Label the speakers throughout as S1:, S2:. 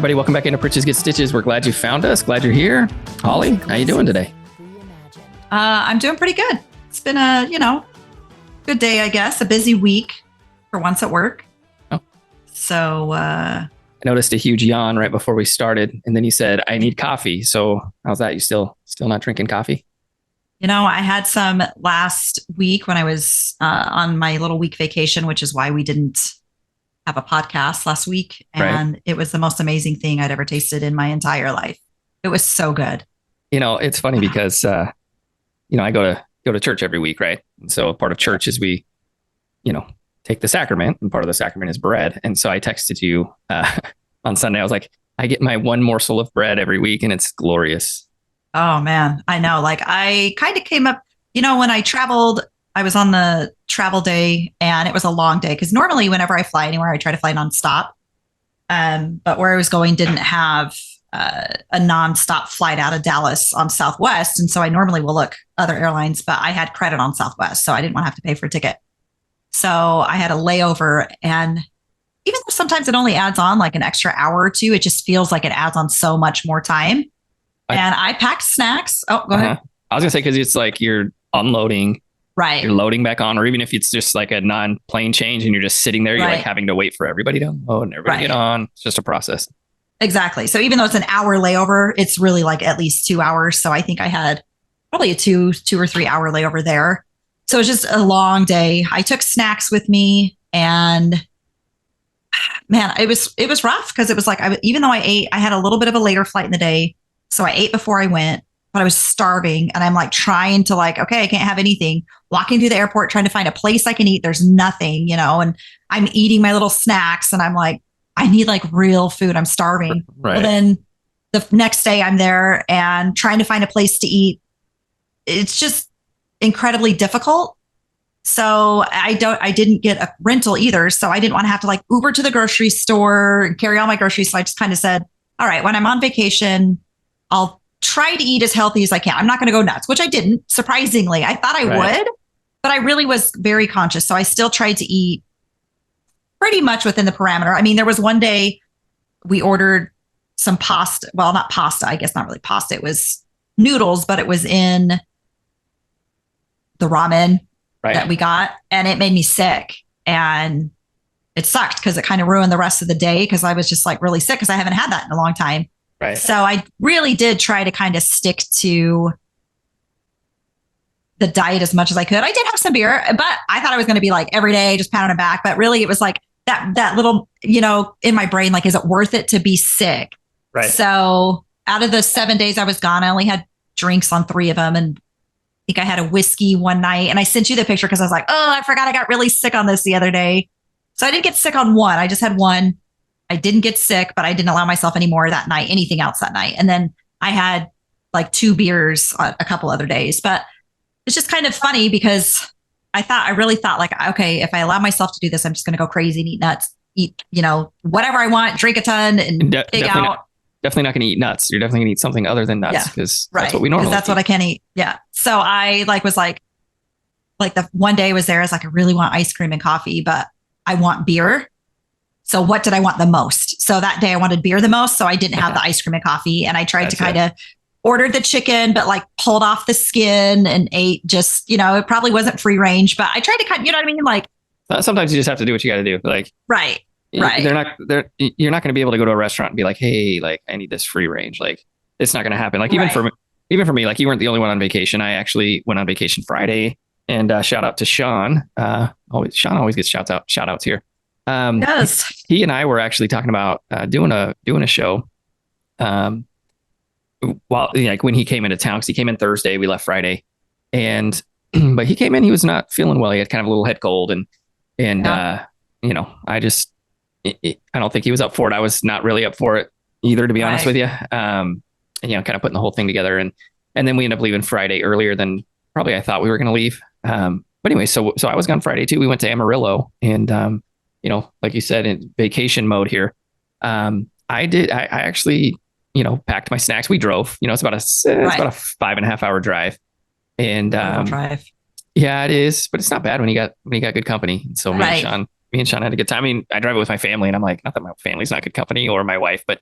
S1: everybody. Welcome back into Pritch's Get Stitches. We're glad you found us. Glad you're here. Holly, how you doing today?
S2: I'm doing pretty good. It's been a, good day, I guess. A busy week for once at work.
S1: Oh.
S2: So,
S1: I noticed a huge yawn right before we started, and then you said, I need coffee. So how's that? You still not drinking coffee?
S2: I had some last week when I was on my little week vacation, which is why we didn't have a podcast last week. And It was the most amazing thing I'd ever tasted in my entire life. It was so good.
S1: It's funny because, I go to church every week, right? And so part of church is we, take the sacrament, and part of the sacrament is bread. And so I texted you on Sunday. I was like, I get my one morsel of bread every week, and it's glorious.
S2: Oh, man. I know. Like I kind of came up, when I traveled, I was on the travel day and it was a long day because normally whenever I fly anywhere, I try to fly nonstop. But where I was going didn't have a nonstop flight out of Dallas on Southwest. And so I normally will look other airlines, but I had credit on Southwest, so I didn't want to have to pay for a ticket. So I had a layover, and even though sometimes it only adds on like an extra hour or two, it just feels like it adds on so much more time. And I packed snacks. Oh, go ahead.
S1: I was gonna say, because it's like you're unloading,
S2: right?
S1: You're loading back on, or even if it's just like a non-plane change and you're just sitting there, you're like having to wait for everybody to unload and everybody get on. It's just a process.
S2: Exactly. So even though it's an hour layover, it's really like at least 2 hours. So I think I had probably a two or 3 hour layover there. So it was just a long day. I took snacks with me, and man, it was rough because it was like, even though I had a little bit of a later flight in the day. So I ate before I went, but I was starving, and I'm like trying to okay, I can't have anything. Walking through the airport, trying to find a place I can eat. There's nothing, and I'm eating my little snacks, and I'm like, I need like real food. I'm starving.
S1: Right.
S2: Well, then the next day I'm there and trying to find a place to eat. It's just incredibly difficult. So I didn't get a rental either. So I didn't want to have to like Uber to the grocery store and carry all my groceries. So I just kind of said, all right, when I'm on vacation, I'll try to eat as healthy as I can. I'm not going to go nuts, which I didn't. Surprisingly, I thought I would, but I really was very conscious. So I still tried to eat pretty much within the parameter. I mean, there was one day we ordered some pasta. Well, not pasta. I guess not really pasta. It was noodles, but it was in the ramen that we got, and it made me sick. And it sucked because it kind of ruined the rest of the day because I was just like really sick because I haven't had that in a long time.
S1: Right.
S2: So I really did try to kind of stick to the diet as much as I could. I did have some beer, but I thought I was going to be like every day, just pounding it back. But really it was like that little, in my brain, like, is it worth it to be sick?
S1: Right.
S2: So out of the 7 days I was gone, I only had drinks on 3 of them. And I think I had a whiskey one night, and I sent you the picture because I was like, oh, I forgot I got really sick on this the other day. So I didn't get sick on one. I just had one. I didn't get sick, but I didn't allow myself any more that night, anything else that night. And then I had like 2 beers a couple other days. But it's just kind of funny because I really thought like, okay, if I allow myself to do this, I'm just going to go crazy and eat nuts, eat, whatever I want, drink a ton and pig out.
S1: Definitely not going to eat nuts. You're definitely going to eat something other than nuts because that's what we normally
S2: that's what I can eat. Yeah. So I was like the one day I was there, I was like, I really want ice cream and coffee, but I want beer. So what did I want the most? So that day I wanted beer the most. So I didn't have the ice cream and coffee, and I tried to kind of ordered the chicken, but like pulled off the skin and ate just, it probably wasn't free range, but I tried to cut, you know what I mean? Like
S1: sometimes you just have to do what you got to do. Like,
S2: right.
S1: You're not going to be able to go to a restaurant and be like, hey, like I need this free range. Like it's not going to happen. Like even for me, like you weren't the only one on vacation. I actually went on vacation Friday, and shout out to Sean. Sean always gets shout outs here.
S2: Yes.
S1: He and I were actually talking about doing a show. While like when he came into town, because he came in Thursday, we left Friday, and but he came in, he was not feeling well. He had kind of a little head cold, and I don't think he was up for it. I was not really up for it either, to be honest with you. And kind of putting the whole thing together, and then we ended up leaving Friday earlier than probably I thought we were going to leave. But anyway, so I was gone Friday too. We went to Amarillo, and like you said, in vacation mode here. I actually, packed my snacks. We drove. It's about a 5.5 hour drive, and
S2: drive.
S1: Yeah, it is, but it's not bad when you got good company. So me and Sean had a good time. I mean, I drive it with my family, and I'm like, not that my family's not good company or my wife, but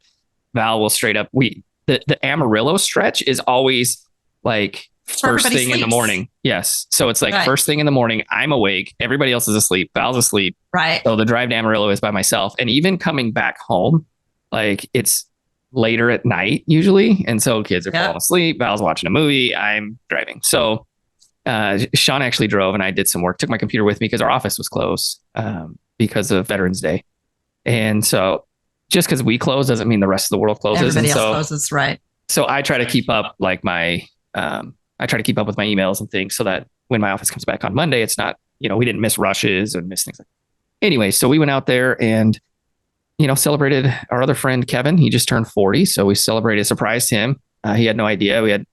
S1: Val will straight up, the Amarillo stretch is always like first thing
S2: sleeps.
S1: in the morning. Yes. So it's like first thing in the morning, I'm awake. Everybody else is asleep. Val's asleep.
S2: Right.
S1: So the drive to Amarillo is by myself. And even coming back home, like it's later at night usually. And so kids are falling asleep. Val's watching a movie. I'm driving. So Sean actually drove and I did some work, took my computer with me because our office was closed because of Veterans Day. And so just because we close doesn't mean the rest of the world closes.
S2: Everybody else closes, right?
S1: So I try to keep up like I try to keep up with my emails and things so that when my office comes back on Monday, it's not, we didn't miss rushes and miss things like that. Anyway, so we went out there and, celebrated our other friend, Kevin. He just turned 40. So we celebrated, surprised him. He had no idea. We had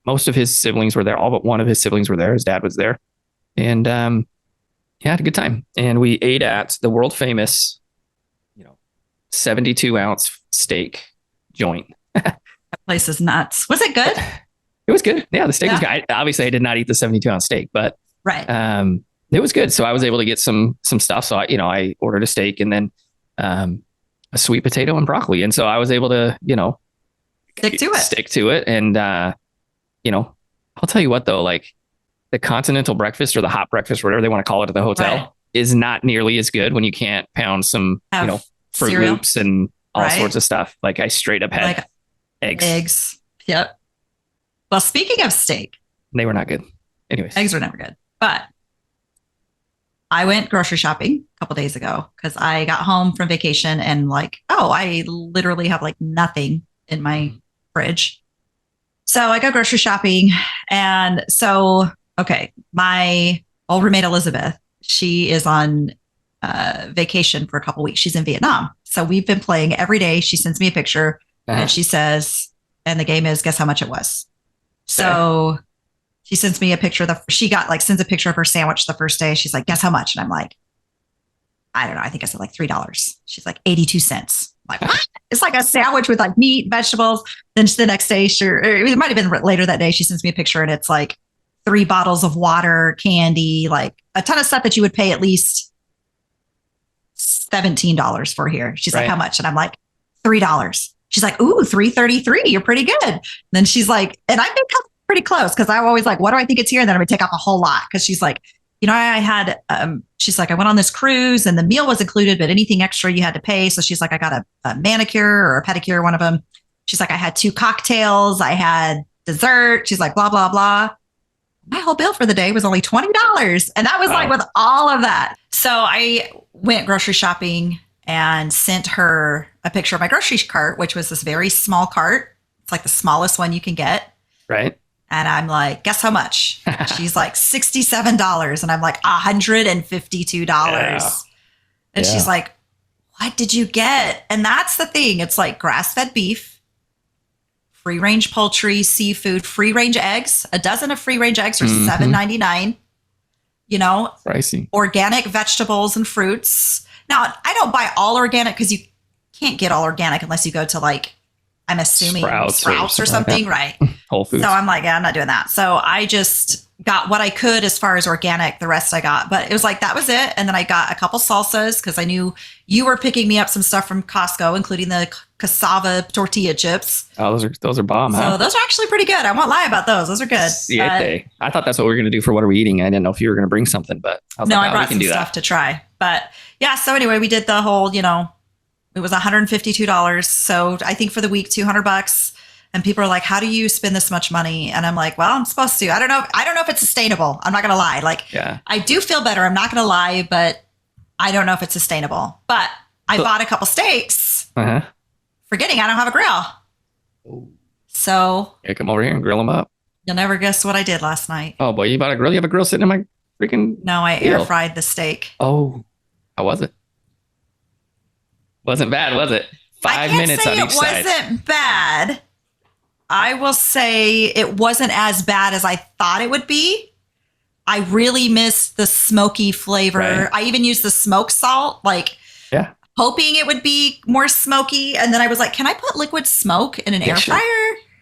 S1: most of his siblings were there. All but one of his siblings were there. His dad was there. And had a good time. And we ate at the world famous, 72-ounce steak joint.
S2: That place is nuts. Was it good?
S1: It was good. Yeah, the steak was good. Obviously, I did not eat the 72-ounce steak, but it was good. So I was able to get some stuff. So I ordered a steak and then a sweet potato and broccoli, and so I was able to stick to it. And I'll tell you what though, like the continental breakfast or the hot breakfast, whatever they want to call it at the hotel, is not nearly as good when you can't pound some Fruit Loops and all sorts of stuff. Like I straight up had eggs.
S2: Yep. Well, speaking of steak,
S1: they were not good. Anyways,
S2: eggs were never good. But I went grocery shopping a couple days ago because I got home from vacation and I literally have nothing in my fridge. So I go grocery shopping. And so, my old roommate, Elizabeth, she is on vacation for a couple weeks. She's in Vietnam. So we've been playing every day. She sends me a picture and she says, and the game is guess how much it was. So she sends me a picture. Sends a picture of her sandwich the first day. She's like, guess how much? And I'm like, I don't know. I think I said $3. She's like 82 cents. I'm like, what? It's like a sandwich with meat, vegetables. Then the next day, it might have been later that day. She sends me a picture and it's 3 bottles of water, candy, a ton of stuff that you would pay at least $17 for here. She's like, how much? And I'm like, $3. She's like, ooh, $3.33. You're pretty good. And then she's like, and I've been pretty close because I'm always like, what do I think it's here? And then I'm gonna take off a whole lot. Cause she's like, I had, she's like, I went on this cruise and the meal was included, but anything extra you had to pay. So she's like, I got a manicure or a pedicure, one of them. She's like, I had 2 cocktails. I had dessert. She's like, blah, blah, blah. My whole bill for the day was only $20. And that was with all of that. So I went grocery shopping and sent her a picture of my grocery cart, which was this very small cart. It's like the smallest one you can get.
S1: Right.
S2: And I'm like, guess how much? She's like $67. And I'm like, $152. Yeah. And she's like, what did you get? And that's the thing. It's grass-fed beef, free-range poultry, seafood, free-range eggs. A dozen of free-range eggs are $7.99.
S1: Pricey.
S2: Organic vegetables and fruits. Now, I don't buy all organic because you can't get all organic unless you go to I'm assuming Sprouts or something, right?
S1: Whole Foods.
S2: So I'm like, yeah, I'm not doing that. So I just got what I could as far as organic. The rest I got, but it was that was it. And then I got a couple salsas because I knew you were picking me up some stuff from Costco, including the cassava tortilla chips.
S1: Oh, those are bomb.
S2: So those are actually pretty good. I won't lie about those. Those are good.
S1: I thought that's what we were going to do for What Are We Eating? I didn't know if you were going to bring something, but I
S2: brought some stuff to try. But yeah, so anyway, we did the whole, it was $152. So I think for the week, $200. And people are like, how do you spend this much money? And I'm like, well, I'm supposed to. I don't know if it's sustainable. I'm not going to lie. I do feel better. I'm not going to lie, but I don't know if it's sustainable. But I bought a couple steaks, forgetting I don't have a grill. So
S1: come over here and grill them up.
S2: You'll never guess what I did last night.
S1: Oh boy, you bought a grill? You have a grill sitting in my freaking...
S2: No, I air fried the steak.
S1: Oh, how was it? Wasn't bad, was it? 5 minutes on each side.
S2: It wasn't bad. I will say it wasn't as bad as I thought it would be. I really missed the smoky flavor. Right. I even used the smoked salt, hoping it would be more smoky. And then I was like, can I put liquid smoke in an air fryer?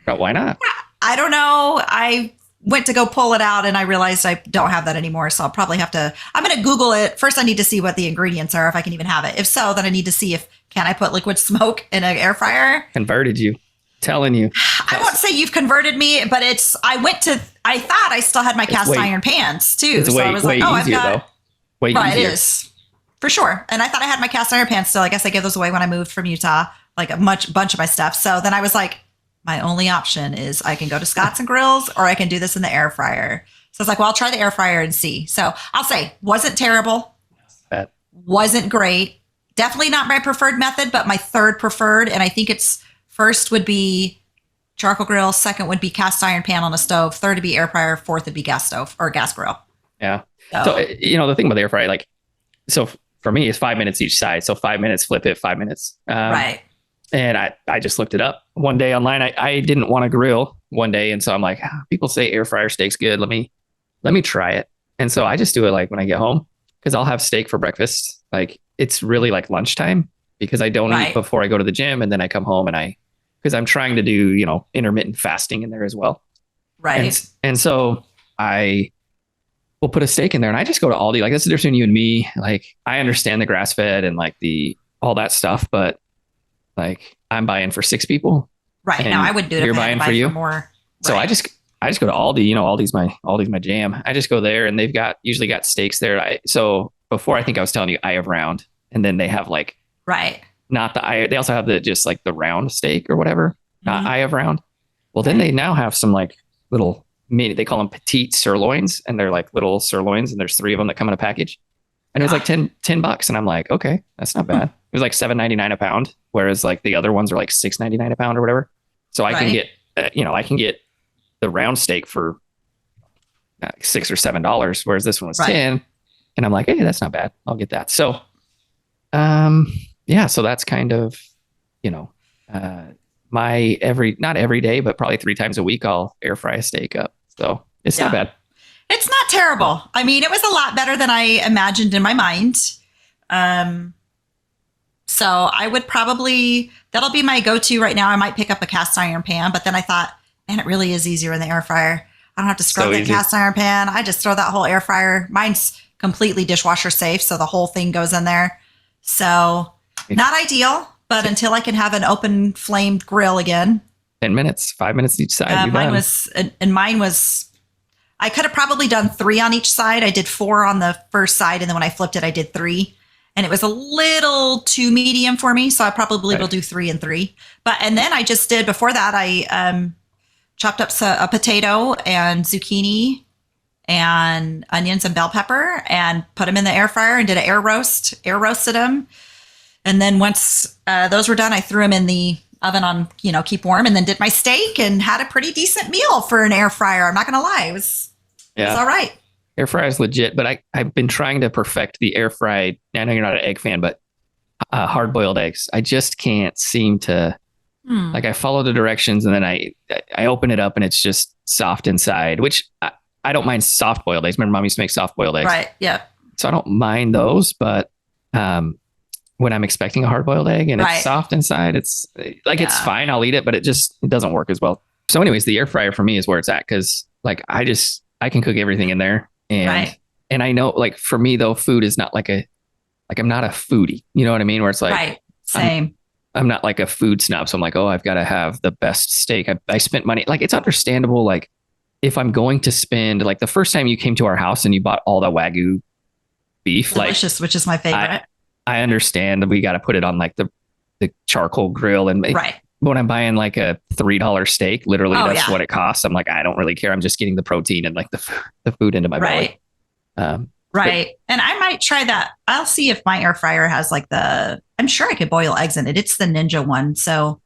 S1: But why not?
S2: I don't know. I went to go pull it out and I realized I don't have that anymore. So I'll probably have to, I'm going to Google it. First, I need to see what the ingredients are, if I can even have it. If so, then I need to see if can I put liquid smoke in an air fryer?
S1: Converted you. Telling you.
S2: I won't say you've converted me, but I thought I still had my cast iron pans too.
S1: It's
S2: so I was like,
S1: easier, though. Way easier.
S2: It is. For sure. And I thought I had my cast iron pans still. I guess I gave those away when I moved from Utah, like a bunch of my stuff. So then I was like, my only option is I can go to Scott's and Grills or I can do this in the air fryer. So I was like, well, I'll try the air fryer and see. So I'll say, wasn't terrible. Wasn't great. Definitely not my preferred method, but my third preferred. And I think it's first would be charcoal grill. Second would be cast iron pan on a stove. Third would be air fryer. Fourth would be gas stove or gas grill.
S1: Yeah. So the thing about the air fryer, like, so for me, it's 5 minutes each side. So 5 minutes, flip it, 5 minutes.
S2: Right.
S1: And I just looked it up one day online. I didn't want to grill one day. And so I'm like, people say air fryer steak's good. Let me try it. And so I just do it like when I get home because I'll have steak for breakfast. Like it's really like lunchtime because I don't eat before I go to the gym. And then I come home and because I'm trying to do, intermittent fasting in there as well.
S2: Right.
S1: And so I will put a steak in there and I just go to Aldi. Like that's the difference between you and me. Like I understand the grass fed and like all that stuff, but like I'm buying for 6 people.
S2: Right. Now I would do it.
S1: You're buying for you.
S2: More. Right.
S1: So I just go to Aldi, Aldi's my jam. I just go there and they've usually got steaks there. So before I think I was telling you Eye of Round and then they have like, not the eye. They also have just like the round steak or whatever, not Eye of Round. Well, then they now have some like little they call them petite sirloins and they're like little sirloins and there's 3 of them that come in a package. And it was like $10 and I'm like, okay, that's not bad. It was like $7.99 a pound. Whereas like the other ones are like $6.99 a pound or whatever. So I can get, I can get the round steak for $6 or $7, whereas this one was 10. And I'm like, hey, that's not bad. I'll get that. So, so that's kind of, my not every day, but probably 3 times a week, I'll air fry a steak up. So it's not bad.
S2: It's not terrible. I mean, it was a lot better than I imagined in my mind. So I would that'll be my go-to right now. I might pick up a cast iron pan, but then I thought, man, it really is easier in the air fryer. I don't have to scrub the cast iron pan. I just throw that whole air fryer. Mine's completely dishwasher safe. So the whole thing goes in there. So not ideal, but until I can have an open flamed grill again.
S1: 10 minutes, 5 minutes each side.
S2: Mine was, I could have probably done 3 on each side. I did 4 on the first side. And then when I flipped it, I did 3. And it was a little too medium for me. So I probably will do 3 and 3. And then I just did, before that, I chopped up a potato and zucchini and onions and bell pepper and put them in the air fryer and did an air roasted them. And then once those were done, I threw them in the oven on, keep warm, and then did my steak and had a pretty decent meal for an air fryer. I'm not going to lie. It was all right.
S1: Air fryer is legit, but I've been trying to perfect the air fried. I know you're not an egg fan, but hard boiled eggs. I just can't seem to, like I follow the directions and then I open it up and it's just soft inside, which I don't mind soft boiled eggs. Remember, Mom used to make soft boiled eggs.
S2: Right. Yeah.
S1: So I don't mind those, but when I'm expecting a hard boiled egg and it's soft inside, it's like, it's fine. I'll eat it, but it doesn't work as well. So anyways, the air fryer for me is where it's at. Cause like, I can cook everything in there. And I know like for me though, food is not I'm not a foodie, you know what I mean? Where it's like,
S2: same.
S1: I'm not like a food snob. So I'm like, oh, I've got to have the best steak. I spent money. Like it's understandable. Like if I'm going to spend, like the first time you came to our house and you bought all the Wagyu beef,
S2: delicious, which is my favorite.
S1: I understand that we got to put it on like the charcoal grill and when I'm buying like a $3 steak, literally that's what it costs. I'm like, I don't really care. I'm just getting the protein and like the food into my belly.
S2: And I might try that. I'll see if my air fryer has like I'm sure I could boil eggs in it. It's the Ninja one. So,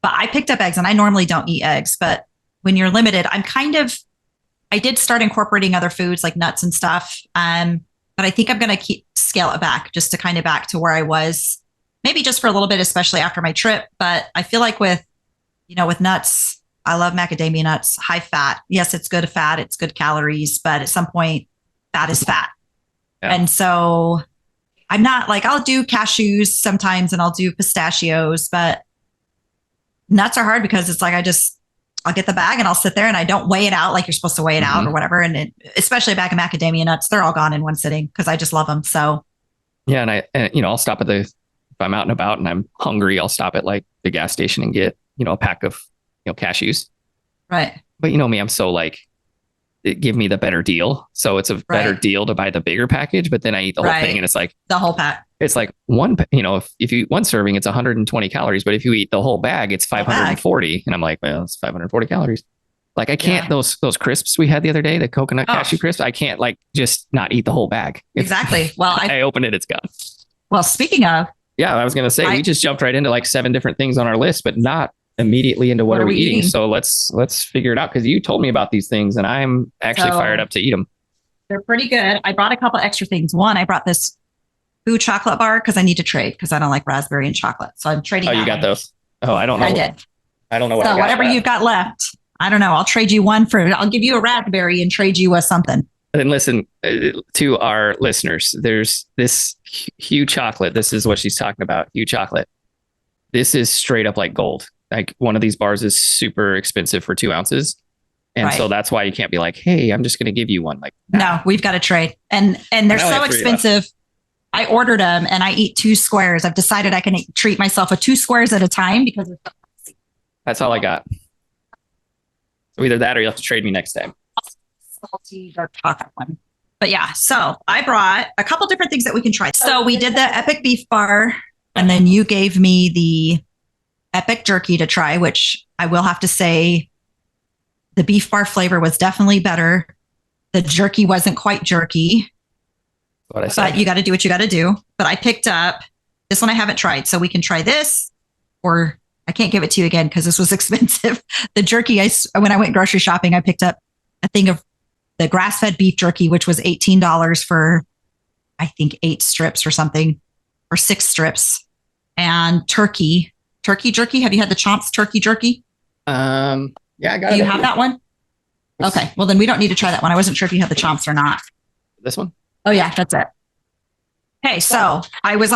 S2: but I picked up eggs and I normally don't eat eggs, but when you're limited, I did start incorporating other foods like nuts and stuff. But I think I'm going to scale it back just to kind of back to where I was, maybe just for a little bit, especially after my trip. But I feel like with nuts, I love macadamia nuts, high fat. Yes, it's good fat. It's good calories, but at some point fat is fat. Yeah. And so I'm not like, I'll do cashews sometimes and I'll do pistachios, but nuts are hard because it's like, I'll get the bag and I'll sit there and I don't weigh it out like you're supposed to weigh it out or whatever. And especially a bag of macadamia nuts, they're all gone in one sitting because I just love them. So
S1: yeah, and I'll stop at the if I'm out and about and I'm hungry, I'll stop at like the gas station and get, a pack of, cashews.
S2: Right.
S1: But you know me, I'm so like, give me the better deal. So it's a better deal to buy the bigger package, but then I eat the whole thing and it's like
S2: the whole pack.
S1: It's like one, if you eat one serving, it's 120 calories, but if you eat the whole bag, it's 540. And I'm like, well, it's 540 calories. Like I can't, those crisps we had the other day, the coconut cashew crisps, I can't like just not eat the whole bag.
S2: Exactly. Well,
S1: I opened it, it's gone.
S2: Well, speaking of,
S1: yeah, I was going to say, we just jumped right into like 7 different things on our list, but not immediately into what are we eating. So let's figure it out. Cause you told me about these things and I'm actually fired up to eat them.
S2: They're pretty good. I brought a couple extra things. One, I brought this Boo chocolate bar because I need to trade because I don't like raspberry and chocolate. So I'm trading.
S1: Oh, you got those? Oh, I don't know.
S2: I did.
S1: I don't know what.
S2: So whatever you've got left, I don't know. I'll trade you one I'll give you a raspberry and trade you with something.
S1: And listen to our listeners. There's this Hu chocolate. This is what she's talking about. Hu chocolate. This is straight up like gold. Like one of these bars is super expensive for 2 ounces. And so that's why you can't be like, hey, I'm just going to give you one. Like,
S2: no, we've got to trade. And they're so expensive. I ordered them and I eat 2 squares. I've decided I can treat myself with 2 squares at a time because
S1: that's all I got. So either that or you'll have to trade me next time.
S2: Salty dark chocolate one. But yeah, so I brought a couple different things that we can try. So we did the Epic Beef Bar and then you gave me the Epic Jerky to try, which I will have to say the Beef Bar flavor was definitely better. The jerky wasn't quite jerky. But you got to do what you got to do. But I picked up this one I haven't tried. So we can try this or I can't give it to you again because this was expensive. The jerky, when I went grocery shopping, I picked up a thing of the grass-fed beef jerky, which was $18 for, I think, 8 strips or something, or 6 strips. And turkey jerky. Have you had the Chomps turkey jerky?
S1: Yeah, I got it.
S2: Do you have that one? Okay. Well, then we don't need to try that one. I wasn't sure if you had the Chomps or not.
S1: This one?
S2: Oh, yeah, that's it. Okay, so I was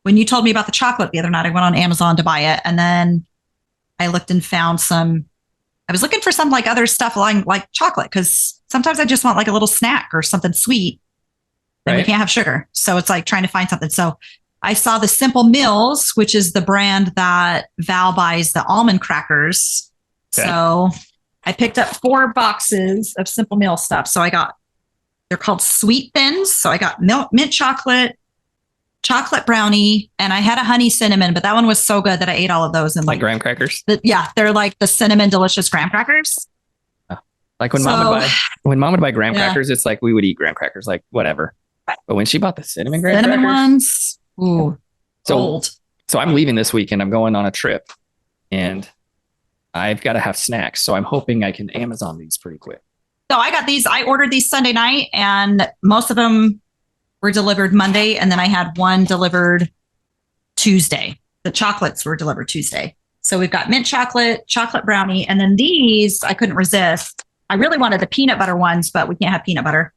S2: when you told me about the chocolate the other night, I went on Amazon to buy it. And then I looked and found I was looking for some like other stuff like chocolate because sometimes I just want like a little snack or something sweet. And we can't have sugar. So it's like trying to find something. So I saw the Simple Mills, which is the brand that Val buys the almond crackers. Okay. So I picked up 4 boxes of Simple Mill stuff. So they're called Sweet Thins. So I got mint chocolate brownie, and I had a honey cinnamon, but that one was so good that I ate all of those. And
S1: like graham crackers?
S2: They're like the cinnamon delicious graham crackers.
S1: Like when mom would buy graham crackers, it's like we would eat graham crackers, like whatever. Right. But when she bought the cinnamon crackers,
S2: ones, ooh, gold.
S1: So I'm leaving this week and I'm going on a trip, and I've got to have snacks. So I'm hoping I can Amazon these pretty quick.
S2: So I got these. I ordered these Sunday night, and most of them were delivered Monday, and then I had one delivered Tuesday. The chocolates were delivered Tuesday. So we've got mint chocolate brownie, and then these I couldn't resist. I really wanted the peanut butter ones, but we can't have peanut butter.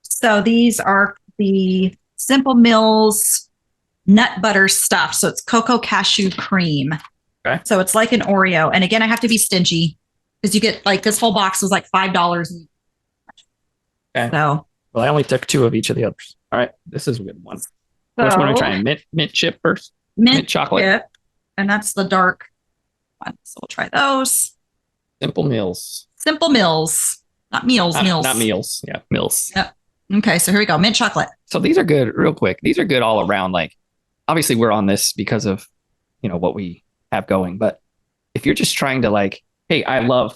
S2: So these are the Simple Mills nut butter stuff. So it's cocoa cashew cream. Okay. So it's like an Oreo. And again, I have to be stingy because you get like this whole box was like $5.
S1: Okay. So, well, I only took 2 of each of the others. All right. This is a good one. First one I'm trying mint chip first. Mint chocolate. Chip,
S2: and that's the dark one. So we'll try those.
S1: Simple Mills.
S2: Simple Mills. Not meals.
S1: Not meals. Yeah. Mills.
S2: Yep. Okay. So here we go. Mint chocolate.
S1: So these are good. Real quick. These are good all around. Like, obviously we're on this because of, what we have going. But if you're just trying to like, hey, I love,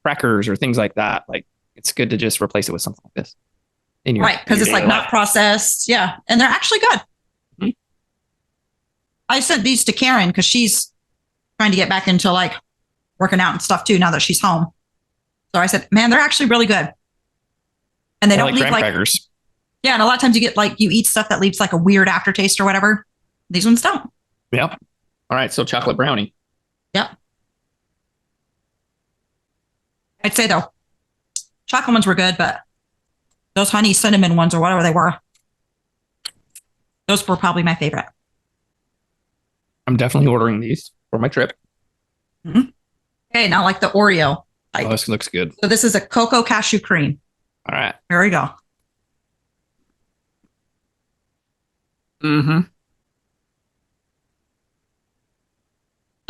S1: crackers or things like that, like it's good to just replace it with something like this.
S2: Right. Because it's like not processed. Yeah. And they're actually good. Mm-hmm. I sent these to Karen because she's trying to get back into like working out and stuff too now that she's home. So I said, man, they're actually really good. And they don't leave like crackers. Yeah. And a lot of times you eat stuff that leaves like a weird aftertaste or whatever. These ones don't.
S1: Yep. All right. So chocolate brownie.
S2: Yep. I'd say though, chocolate ones were good, but those honey cinnamon ones or whatever they were, those were probably my favorite.
S1: I'm definitely ordering these for my trip.
S2: Mm-hmm. Okay. Now like the Oreo.
S1: Oh, this looks good.
S2: So this is a cocoa cashew cream.
S1: All right.
S2: Here we go.
S1: Mm-hmm.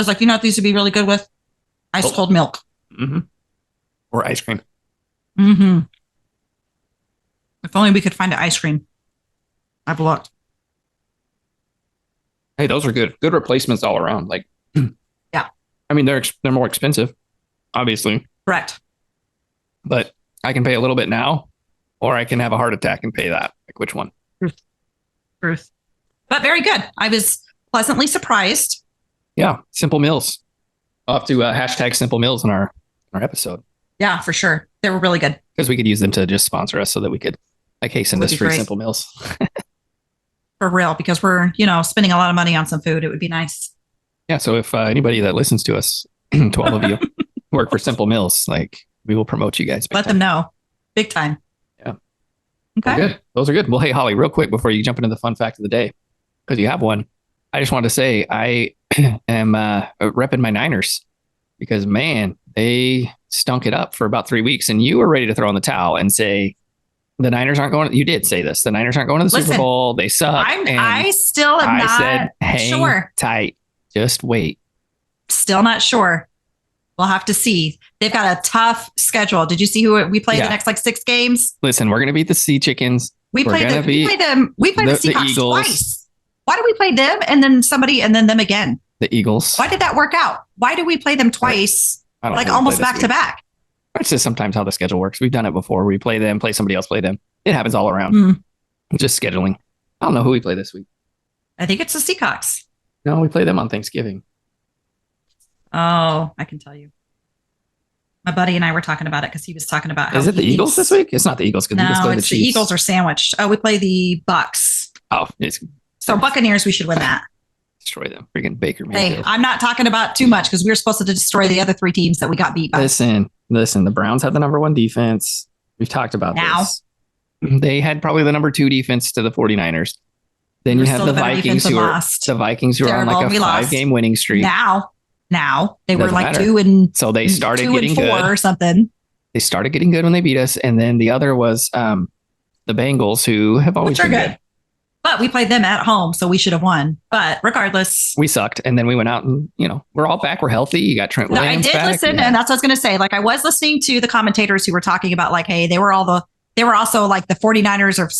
S2: was like, you know what these would be really good with? Ice cold milk.
S1: Mm-hmm. Or ice cream.
S2: Mm-hmm. If only we could find an ice cream. I've looked.
S1: Hey, those are good. Good replacements all around. Like,
S2: yeah.
S1: I mean, they're more expensive, obviously.
S2: Correct.
S1: But I can pay a little bit now, or I can have a heart attack and pay that. Like, which one?
S2: Truth. But very good. I was pleasantly surprised.
S1: Yeah, Simple Meals. I'll have to hashtag Simple Meals in our episode.
S2: Yeah, for sure. They were really good.
S1: Because we could use them to just sponsor us so that we could like, hey, send us free Simple Meals.
S2: For real, because we're, spending a lot of money on some food. It would be nice.
S1: Yeah. So if anybody that listens to us, 12 of you work for Simple Meals, like we will promote you guys.
S2: Let them know. Big time.
S1: Yeah.
S2: Okay.
S1: Well, good. Those are good. Well, hey, Holly, real quick before you jump into the fun fact of the day, because you have one, I just wanted to say I am repping my Niners because, man, they stunk it up for about 3 weeks and you were ready to throw in the towel and say, the Niners aren't going. You did say this. The Niners aren't going to the Super Bowl. They suck.
S2: I still am not
S1: said, hang
S2: sure.
S1: Tight. Just wait.
S2: Still not sure. We'll have to see. They've got a tough schedule. Did you see who we play the next 6 games?
S1: Listen, we're going to beat the Sea Chickens.
S2: We play the Seahawks
S1: Eagles.
S2: twice. Why do we play them and then somebody and then them again?
S1: The Eagles.
S2: Why did that work out? Why do we play them twice? Like almost back to back.
S1: It's just sometimes how the schedule works. We've done it before. We play them, play somebody else, play them. It happens all around. Just scheduling. I don't know who we play this week.
S2: I think it's the Seahawks.
S1: No, we play them on Thanksgiving.
S2: Oh, I can tell you. My buddy and I were talking about it because he was talking about how
S1: is it the Eagles this week? It's not the Eagles.
S2: No, it's the Eagles are sandwiched. Oh, we play the Bucks.
S1: Oh,
S2: so Buccaneers, we should win that.
S1: Destroy them. Freaking Baker
S2: Hey,
S1: Mayfield.
S2: I'm not talking about too much because we were supposed to destroy the other 3 teams that we got beat by.
S1: Listen, the Browns have the number 1 defense. We've talked about this. They had probably the number 2 defense to the 49ers. Then you have the Vikings who are on like a 5-game winning streak.
S2: Now they were like 2 and
S1: so they started getting
S2: 4
S1: good
S2: or something.
S1: They started getting good when they beat us, and then the other was the Bengals, who have always been good.
S2: But we played them at home, so we should have won. But regardless,
S1: we sucked, and then we went out and we're all back. We're healthy. You got Trent Williams.
S2: I did listen, and that's what I was going to say. Like I was listening to the commentators who were talking about like, hey, they were also like the 49ers are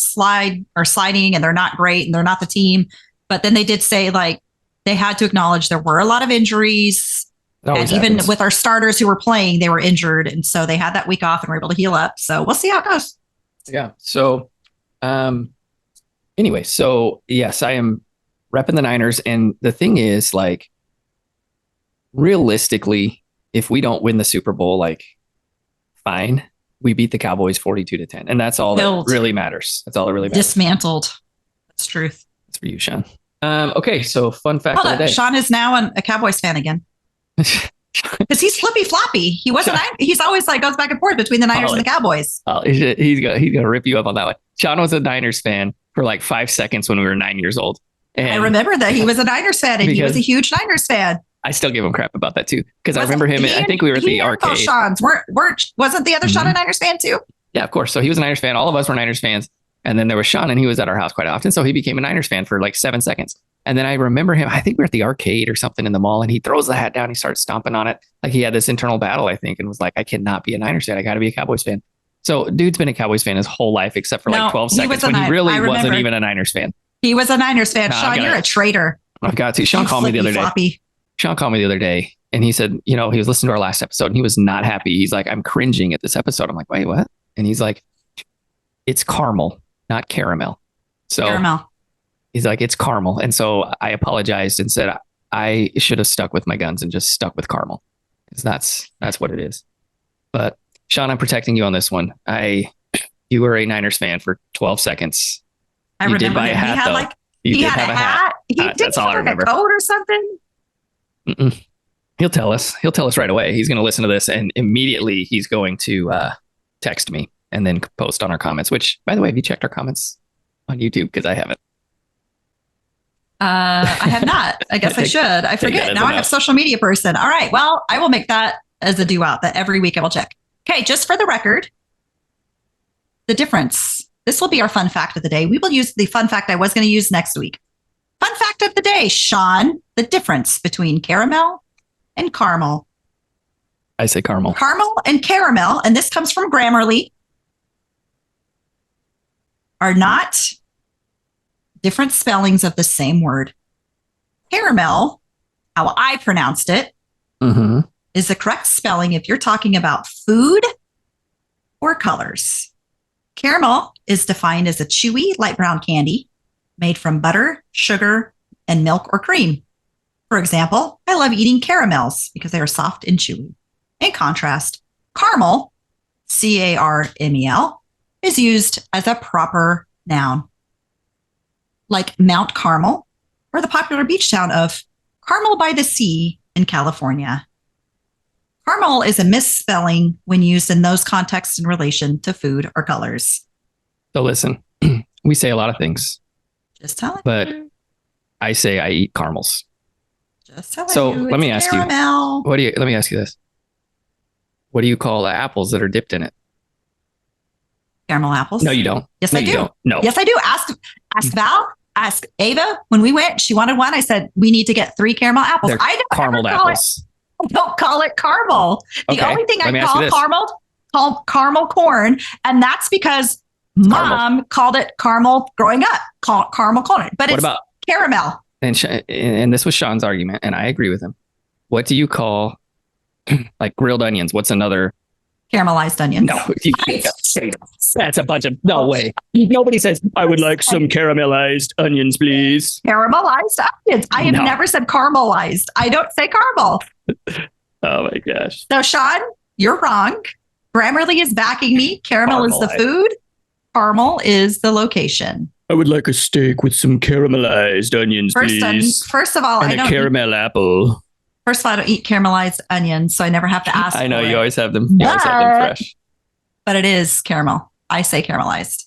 S2: sliding, and they're not great, and they're not the team. But then they did say like they had to acknowledge there were a lot of injuries. And even with our starters who were playing, they were injured. And so they had that week off and were able to heal up. So we'll see how it goes.
S1: Yeah. So, anyway, so yes, I am repping the Niners. And the thing is, like, realistically, if we don't win the Super Bowl, like, fine, we beat the Cowboys 42-10. And that's all that really matters. That's all that really matters.
S2: Dismantled. That's truth.
S1: That's for you, Sean. Okay. So fun fact of the day.
S2: Sean is now a Cowboys fan again. Because he's flippy floppy. He wasn't. He's always like goes back and forth between the Niners and the Cowboys.
S1: He's gonna rip you up on that one. Sean was a Niners fan for like 5 seconds when we were 9 years old. And
S2: I remember that he was a Niners fan, and he was a huge Niners fan.
S1: I still give him crap about that too, because I remember him. I think we were at the arcade.
S2: Sean's wasn't the other Sean a Niners fan too?
S1: Yeah, of course. So he was a Niners fan. All of us were Niners fans, and then there was Sean, and he was at our house quite often. So he became a Niners fan for like 7 seconds. And then I remember him, I think we were at the arcade or something in the mall, and he throws the hat down. He starts stomping on it. Like he had this internal battle, I think, and was like, I cannot be a Niners fan. I got to be a Cowboys fan. So dude's been a Cowboys fan his whole life, except for like 12 seconds when he really wasn't even a Niners fan.
S2: He was a Niners fan. Sean, you're a traitor.
S1: I've got to. Sean called me the other day. Sean called me the other day, and he said, he was listening to our last episode, and he was not happy. He's like, I'm cringing at this episode. I'm like, wait, what? And he's like, it's caramel, not caramel. So
S2: caramel.
S1: He's like, it's caramel. And so I apologized and said I should have stuck with my guns and just stuck with caramel, because that's what it is. But Sean, I'm protecting you on this one. You were a Niners fan for 12 seconds.
S2: I remember did buy a hat, though. He had a hat. He did that's all I remember. A coat or something.
S1: Mm-mm. He'll tell us right away. He's going to listen to this, and immediately he's going to text me and then post on our comments. Which, by the way, have you checked our comments on YouTube? Because I haven't.
S2: I have not. I guess I should. I forget. Now I'm a social media person. All right. Well, I will make that as a do out that every week I will check. Okay. Just for the record, the difference. This will be our fun fact of the day. We will use the fun fact I was going to use next week. Fun fact of the day, Sean, the difference between caramel and caramel.
S1: I say caramel.
S2: Caramel and caramel, and this comes from Grammarly, are not different spellings of the same word. Caramel, how I pronounced it, is the correct spelling if you're talking about food or colors. Caramel is defined as a chewy, light brown candy made from butter, sugar, and milk or cream. For example, I love eating caramels because they are soft and chewy. In contrast, caramel, Carmel, is used as a proper noun, like Mount Carmel or the popular beach town of Carmel by the Sea in California. Caramel is a misspelling when used in those contexts in relation to food or colors.
S1: So listen, we say a lot of things.
S2: Just telling
S1: but
S2: you.
S1: I say I eat caramels.
S2: Just telling
S1: So
S2: you.
S1: let me ask
S2: caramel.
S1: you. Let me ask you this. What do you call apples that are dipped in it?
S2: Caramel apples?
S1: No, you don't.
S2: Yes,
S1: no,
S2: I do.
S1: You don't. No.
S2: Yes, I do. Ask Val. Ask Ava. When we went, she wanted one. I said, we need to get 3 caramel apples.
S1: They're
S2: I don't
S1: caramel apples.
S2: I don't call it caramel. The
S1: Okay,
S2: only thing
S1: let me
S2: I
S1: ask you
S2: call
S1: this.
S2: caramel corn, and that's because Mom called it caramel growing up. Caramel corn, but
S1: What
S2: it's
S1: about
S2: caramel.
S1: and this was Sean's argument, and I agree with him. What do you call like grilled onions? What's another?
S2: Caramelized onions.
S1: No, you can't say that. That's a bunch of no way. Nobody says I would like some caramelized onions, please.
S2: Caramelized onions. I have
S1: No.
S2: never said caramelized. I don't say caramel.
S1: Oh my gosh.
S2: So, Sean, you're wrong. Grammarly is backing me. Caramel is the
S1: Caramelized.
S2: food. Caramel is the location.
S1: I would like a steak with some caramelized onions,
S2: First of all,
S1: and
S2: I
S1: a
S2: don't.
S1: caramel apple.
S2: First of all, I don't eat caramelized onions, so I never have to ask.
S1: I know
S2: for
S1: you
S2: it.
S1: always have them. You always have them fresh.
S2: But it is caramel. I say caramelized.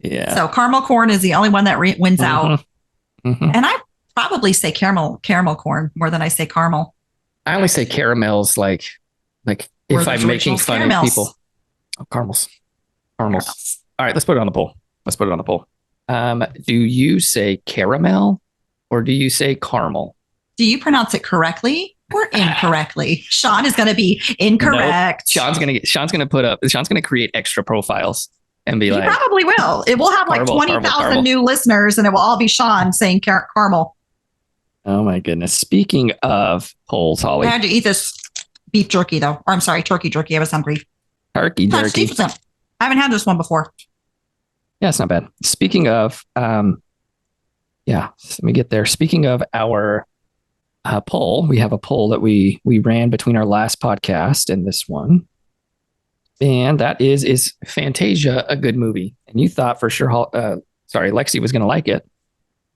S1: Yeah.
S2: So caramel corn is the only one that wins out.
S1: Mhm.
S2: And I probably say caramel corn more than I say caramel.
S1: I only say caramels like
S2: Or
S1: if
S2: the
S1: I'm
S2: George
S1: making
S2: Mills
S1: fun
S2: caramels.
S1: of people. Oh, caramels. All right, let's put it on the poll. Do you say caramel or do you say caramel?
S2: Do you pronounce it correctly or incorrectly? Sean is going to be incorrect.
S1: Sean's gonna create extra profiles and be
S2: He
S1: like,
S2: probably will. It will have like
S1: Caramel,
S2: 20,000
S1: caramel.
S2: new listeners, and it will all be Sean saying caramel.
S1: oh my goodness. Speaking of polls, Holly,
S2: I had to eat this beef jerky, though. Or I'm sorry, turkey jerky. I was hungry.
S1: turkey
S2: That's
S1: jerky.
S2: decent. I haven't had this one before.
S1: Yeah, it's not bad. Speaking of, let me get there. Speaking of our poll, we have a poll that we ran between our last podcast and this one, and that is Fantasia a good movie? And you thought for sure, Lexi was going to like it.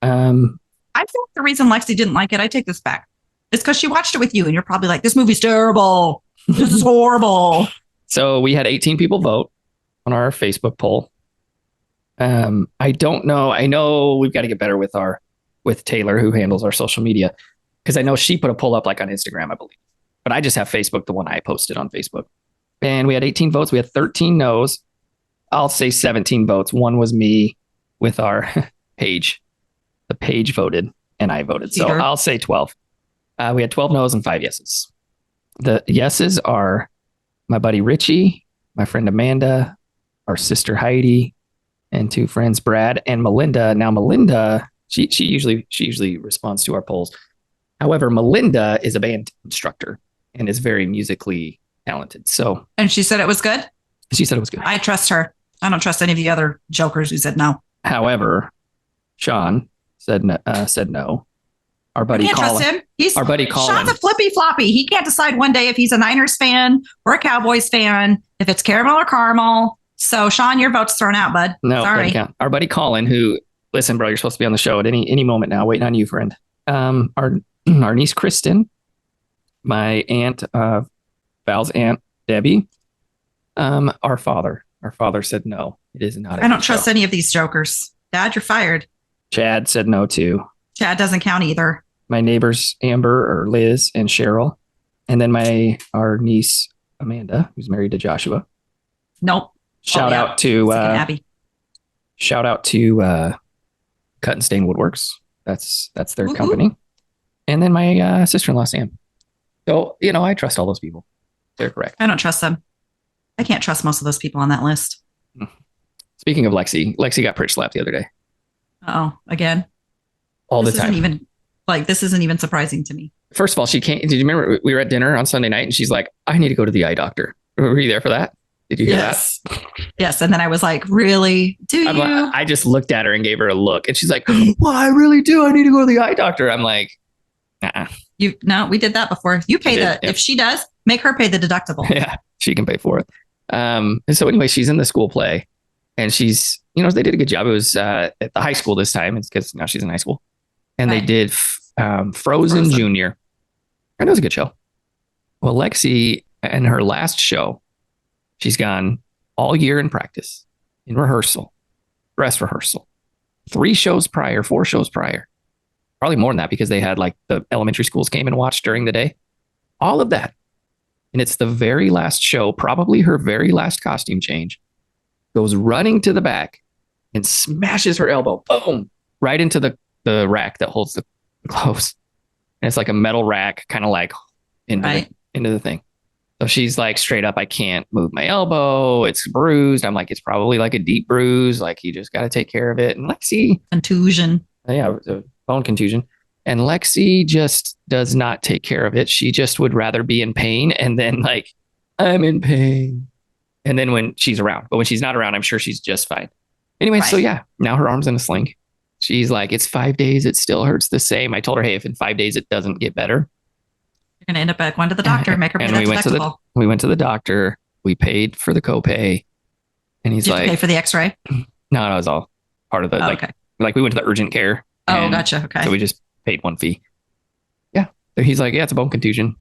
S2: I think the reason Lexi didn't like it, I take this back. It's because she watched it with you, and you're probably like, "This movie's terrible. This is horrible."
S1: So we had 18 people vote on our Facebook poll. I don't know. I know we've got to get better with Taylor, who handles our social media, because I know she put a poll up like on Instagram, I believe. But I just have Facebook, the one I posted on Facebook. And we had 18 votes. We had 13 no's. I'll say 17 votes. One was me with our page. The page voted and I voted. So
S2: Peter.
S1: I'll say 12. We had 12 no's and 5 yeses. The yeses are my buddy Richie, my friend Amanda, our sister Heidi, and 2 friends, Brad and Melinda. Now, Melinda, she usually responds to our polls. However, Melinda is a band instructor and is very musically talented. So
S2: And she said it was good.
S1: she said it was good.
S2: I trust her. I don't trust any of the other jokers who said no.
S1: However, Sean said no. Our
S2: I
S1: buddy
S2: can't trust
S1: Colin.
S2: him. He's
S1: Our buddy Colin.
S2: Sean's a flippy floppy. He can't decide one day if he's a Niners fan or a Cowboys fan, if it's caramel or caramel. So, Sean, your vote's thrown out, bud.
S1: No,
S2: Sorry.
S1: doesn't count. Our buddy Colin, who, listen, bro, you're supposed to be on the show at any moment now. Waiting on you, friend. Our niece Kristen, my aunt, Val's aunt Debbie. Our father said no. It is not.
S2: I don't trust any of these jokers. Dad, you're fired.
S1: Chad said no too.
S2: Chad doesn't count either.
S1: My neighbors Amber or Liz and Cheryl, and then our niece Amanda, who's married to Joshua.
S2: Nope.
S1: Shout out to
S2: Abby.
S1: Shout out to Cut and Stain Woodworks. That's their
S2: Woo-hoo.
S1: company. And then my sister-in-law Sam. So, you know, I trust all those people. They're correct.
S2: I don't trust them. I can't trust most of those people on that list.
S1: Speaking of Lexi got pritch slapped the other day.
S2: Oh, again.
S1: All
S2: this
S1: the time.
S2: This isn't even surprising to me.
S1: First of all, she came. Did you remember we were at dinner on Sunday night and she's like, I need to go to the eye doctor. Were you there for that? Did you hear
S2: that? Yes. And then I was like, really? Do you?
S1: I just looked at her and gave her a look and she's like, well, I really do. I need to go to the eye doctor. I'm like,
S2: No, we did that before. You pay if she does, make her pay the deductible.
S1: Yeah, she can pay for it. And so anyway, she's in the school play and she's, you know, they did a good job. It was at the high school this time. It's because now she's in high school. And they did Frozen Junior. And it was a good show. Well, Lexi, in her last show, she's gone all year in practice, in rehearsal, dress rehearsal, 4 shows prior, probably more than that because they had like the elementary schools came and watched during the day, all of that. And it's the very last show, probably her very last costume change, goes running to the back and smashes her elbow, boom, right into the rack that holds the clothes. And it's like a metal rack, kind of like into the thing. So she's like, straight up, I can't move my elbow. It's bruised. I'm like, it's probably like a deep bruise. Like, you just got to take care of it. And Lexi.
S2: Contusion.
S1: Yeah, a bone contusion. And Lexi just does not take care of it. She just would rather be in pain. And then like, I'm in pain. And then when she's around, but when she's not around, I'm sure she's just fine. Anyway, so yeah, now her arm's in a sling. She's like, it's 5 days. It still hurts the same. I told her, hey, if in 5 days it doesn't get better,
S2: you're going to end up going to the doctor and make her pay that deductible.
S1: We went to the doctor. We paid for the copay. And he's like,
S2: pay for the x-ray?
S1: No, it was all part of the, like we went to the urgent care.
S2: Oh, gotcha. Okay.
S1: So we just paid one fee. Yeah. So he's like, yeah, it's a bone contusion.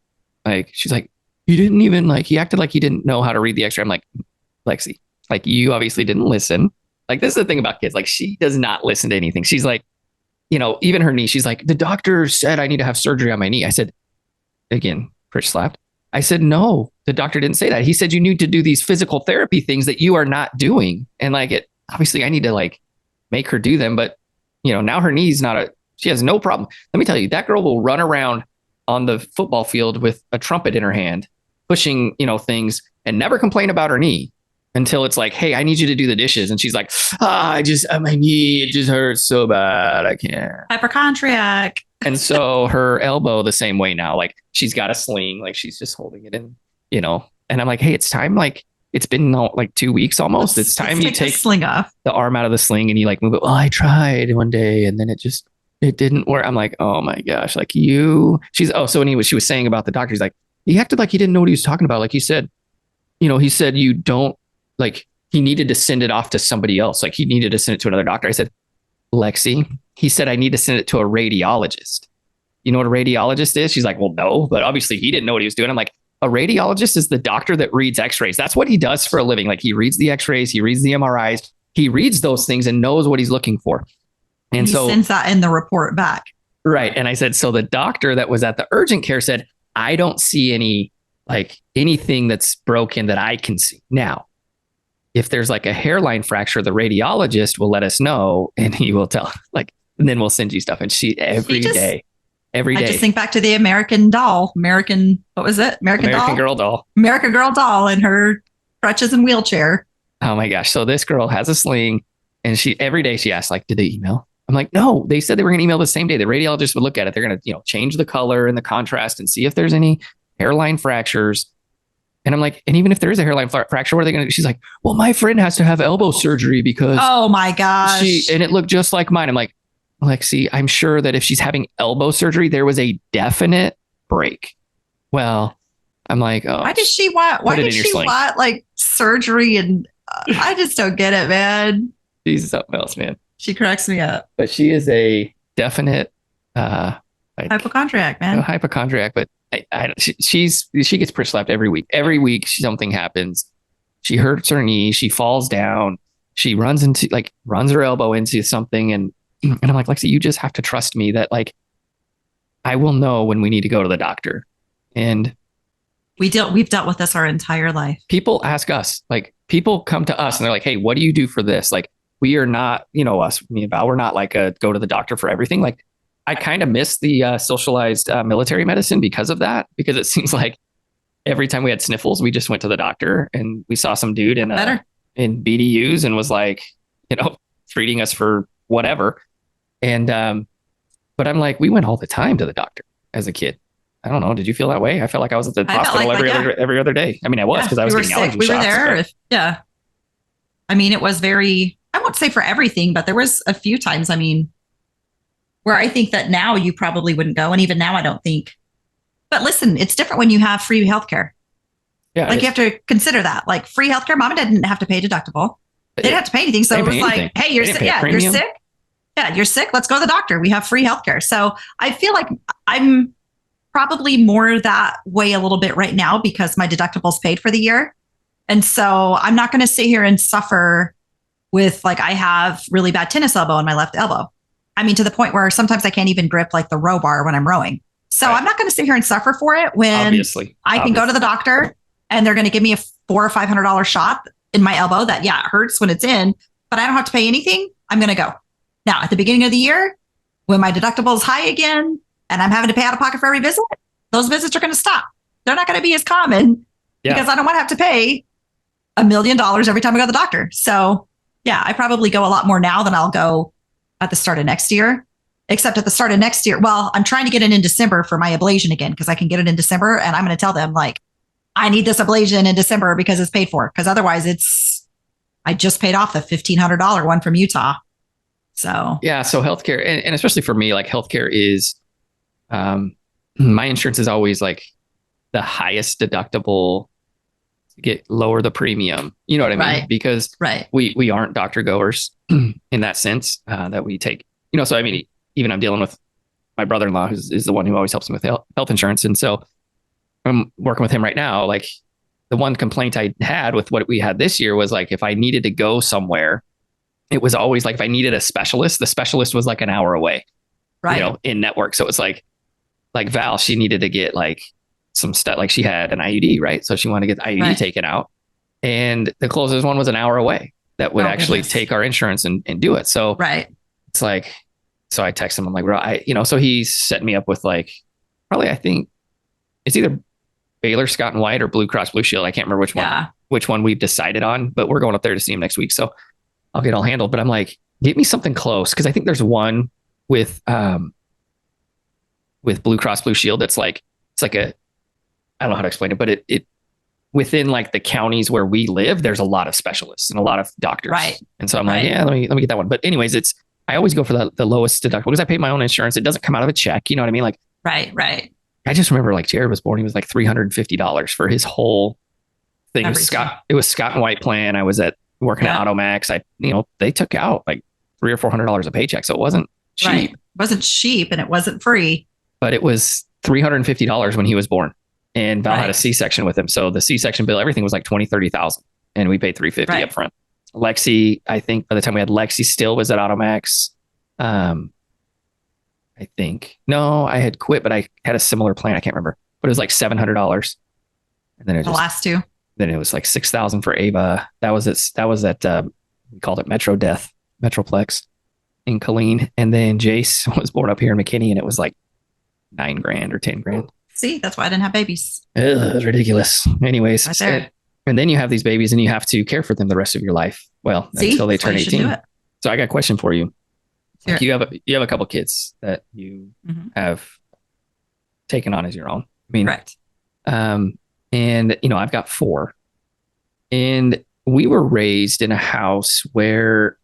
S1: Like, she's like, he didn't even like, he acted like he didn't know how to read the x-ray. I'm like, Lexi, like you obviously didn't listen. Like, this is the thing about kids. Like, she does not listen to anything. She's like, you know, even her knee, she's like, the doctor said I need to have surgery on my knee. I said, again, pritch slapped. I said, no, the doctor didn't say that. He said, you need to do these physical therapy things that you are not doing. And like, obviously I need to like make her do them. But, you know, now her knee's she has no problem. Let me tell you, that girl will run around on the football field with a trumpet in her hand, pushing, you know, things and never complain about her knee. Until it's like, hey, I need you to do the dishes. And she's like, my knee, it just hurts so bad. I can't.
S2: Hypochondriac.
S1: And so her elbow the same way now, like she's got a sling, like she's just holding it in, you know, and I'm like, hey, it's time. Like it's been like 2 weeks almost. It's time you take
S2: the sling off,
S1: the arm out of the sling and you like move it. Well, I tried one day and then it didn't work. I'm like, oh my gosh, like so anyway, she was saying about the doctor. He's like, he acted like he didn't know what he was talking about. Like he said, you don't, like he needed to send it off to somebody else. Like he needed to send it to another doctor. I said, Lexi, he said, I need to send it to a radiologist. You know what a radiologist is? She's like, well, no, but obviously he didn't know what he was doing. I'm like, a radiologist is the doctor that reads x-rays. That's what he does for a living. Like he reads the x-rays, he reads the MRIs, he reads those things and knows what he's looking for. And
S2: he sends that in the report back.
S1: Right. And I said, so the doctor that was at the urgent care said, I don't see anything that's broken that I can see. Now, if there's like a hairline fracture, the radiologist will let us know and he will tell, like, and then we'll send you stuff. And every day. I
S2: just think back to the American Girl doll and her crutches and wheelchair.
S1: Oh my gosh. So this girl has a sling and every day she asks, like, did they email? I'm like, no, they said they were going to email the same day. The radiologist would look at it. They're going to, change the color and the contrast and see if there's any hairline fractures. And I'm like, and even if there is a hairline fracture, what are they going to do? She's like, well, my friend has to have elbow surgery because.
S2: Oh my gosh.
S1: And it looked just like mine. I'm like, Lexi, I'm sure that if she's having elbow surgery, there was a definite break. Well, I'm like, oh.
S2: Why does she want like surgery? And I just don't get it, man.
S1: She's something else, man.
S2: She cracks me up.
S1: But she is a definite
S2: hypochondriac, man.
S1: Hypochondriac, but she gets pritch slapped every week. Every week something happens. She hurts her knee. She falls down. She runs her elbow into something. And I'm like, Lexi, you just have to trust me that like, I will know when we need to go to the doctor. And
S2: we've dealt with this our entire life.
S1: People ask us, like people come to us and they're like, hey, what do you do for this? Like we are not, us, me and Val, we're not like a go to the doctor for everything. Like I kind of miss the socialized military medicine because of that, because it seems like every time we had sniffles, we just went to the doctor and we saw some dude in BDUs and was like, treating us for whatever. And, but I'm like, we went all the time to the doctor as a kid. I don't know. Did you feel that way? I felt like I was at the hospital every other day. I mean, I was because I was getting allergy shots. We were there.
S2: Yeah. I mean, it was very, I won't say for everything, but there was a few times, I mean, where I think that now you probably wouldn't go. And even now, I don't think. But listen, it's different when you have free healthcare. Yeah. Like you have to consider that. Like free healthcare, mom and dad didn't have to pay deductible. They didn't have to pay anything. So it was like, hey, you're sick. Yeah, you're sick. Yeah, you're sick. Let's go to the doctor. We have free healthcare. So I feel like I'm probably more that way a little bit right now because my deductible's paid for the year. And so I'm not going to sit here and suffer with like I have really bad tennis elbow in my left elbow. I mean, to the point where sometimes I can't even grip like the row bar when I'm rowing. So I'm not going to sit here and suffer for it when I can go to the doctor and they're going to give me a $400 or $500 shot in my elbow that, it hurts when it's in, but I don't have to pay anything. I'm going to go. Now, at the beginning of the year, when my deductible is high again and I'm having to pay out of pocket for every visit, those visits are going to stop. They're not going to be as common because I don't want to have to pay $1 million every time I go to the doctor. So I probably go a lot more now than I'll go at the start of next year, except at the start of next year. Well, I'm trying to get it in December for my ablation again, because I can get it in December and I'm going to tell them like, I need this ablation in December because it's paid for. Because otherwise I just paid off the $1,500 one from Utah. So,
S1: so healthcare, and especially for me, like healthcare is, my insurance is always like the highest deductible to get lower the premium. You know what I mean? Because we aren't doctor goers in that sense, that we take, so I mean, even I'm dealing with my brother-in-law who's is the one who always helps me with health insurance. And so I'm working with him right now. Like the one complaint I had with what we had this year was like, if I needed to go somewhere, it was always like, if I needed a specialist, the specialist was like an hour away, in network. So it was like Val, she needed to get like some stuff, like she had an IUD, right? So she wanted to get the IUD taken out, and the closest one was an hour away that would actually take our insurance and do it. So it's like, so I text him, I'm like, bro, so he set me up with like, probably, I think it's either Baylor, Scott and White or Blue Cross Blue Shield. I can't remember which one we've decided on, but we're going up there to see him next week. So I'll get all handled, but I'm like, get me something close. Cause I think there's one with Blue Cross Blue Shield. That's like, it's like I don't know how to explain it, but it within like the counties where we live, there's a lot of specialists and a lot of doctors. Right. And so I'm like, let me get that one. But anyways, I always go for the lowest deductible because I pay my own insurance. It doesn't come out of a check. You know what I mean? Like,
S2: right.
S1: I just remember like Jared was born. He was like $350 for his whole thing. It was Scott and White plan. I was working at Automax. They took out like $300 or $400 a paycheck. So it wasn't cheap. Right. It
S2: wasn't cheap and it wasn't free,
S1: but it was $350 when he was born, and Val had a C-section with him. So the C-section bill, everything was like 30,000 and we paid $350 up front. Lexi, I think by the time we had Lexi still was at Automax. I think. No, I had quit, but I had a similar plan. I can't remember, but it was like $700. And then
S2: the last two.
S1: Then it was like 6,000 for Ava. That was at we called it Metroplex in Killeen. And then Jace was born up here in McKinney, and it was like $9,000 or $10,000.
S2: See, that's why I didn't have babies.
S1: Ugh, that's ridiculous. Anyways, and then you have these babies and you have to care for them the rest of your life. Well, until they turn 18. So I got a question for you. Sure. Like you have a couple kids that you have taken on as your own. I mean,
S2: correct.
S1: And I've got 4, and we were raised in a house where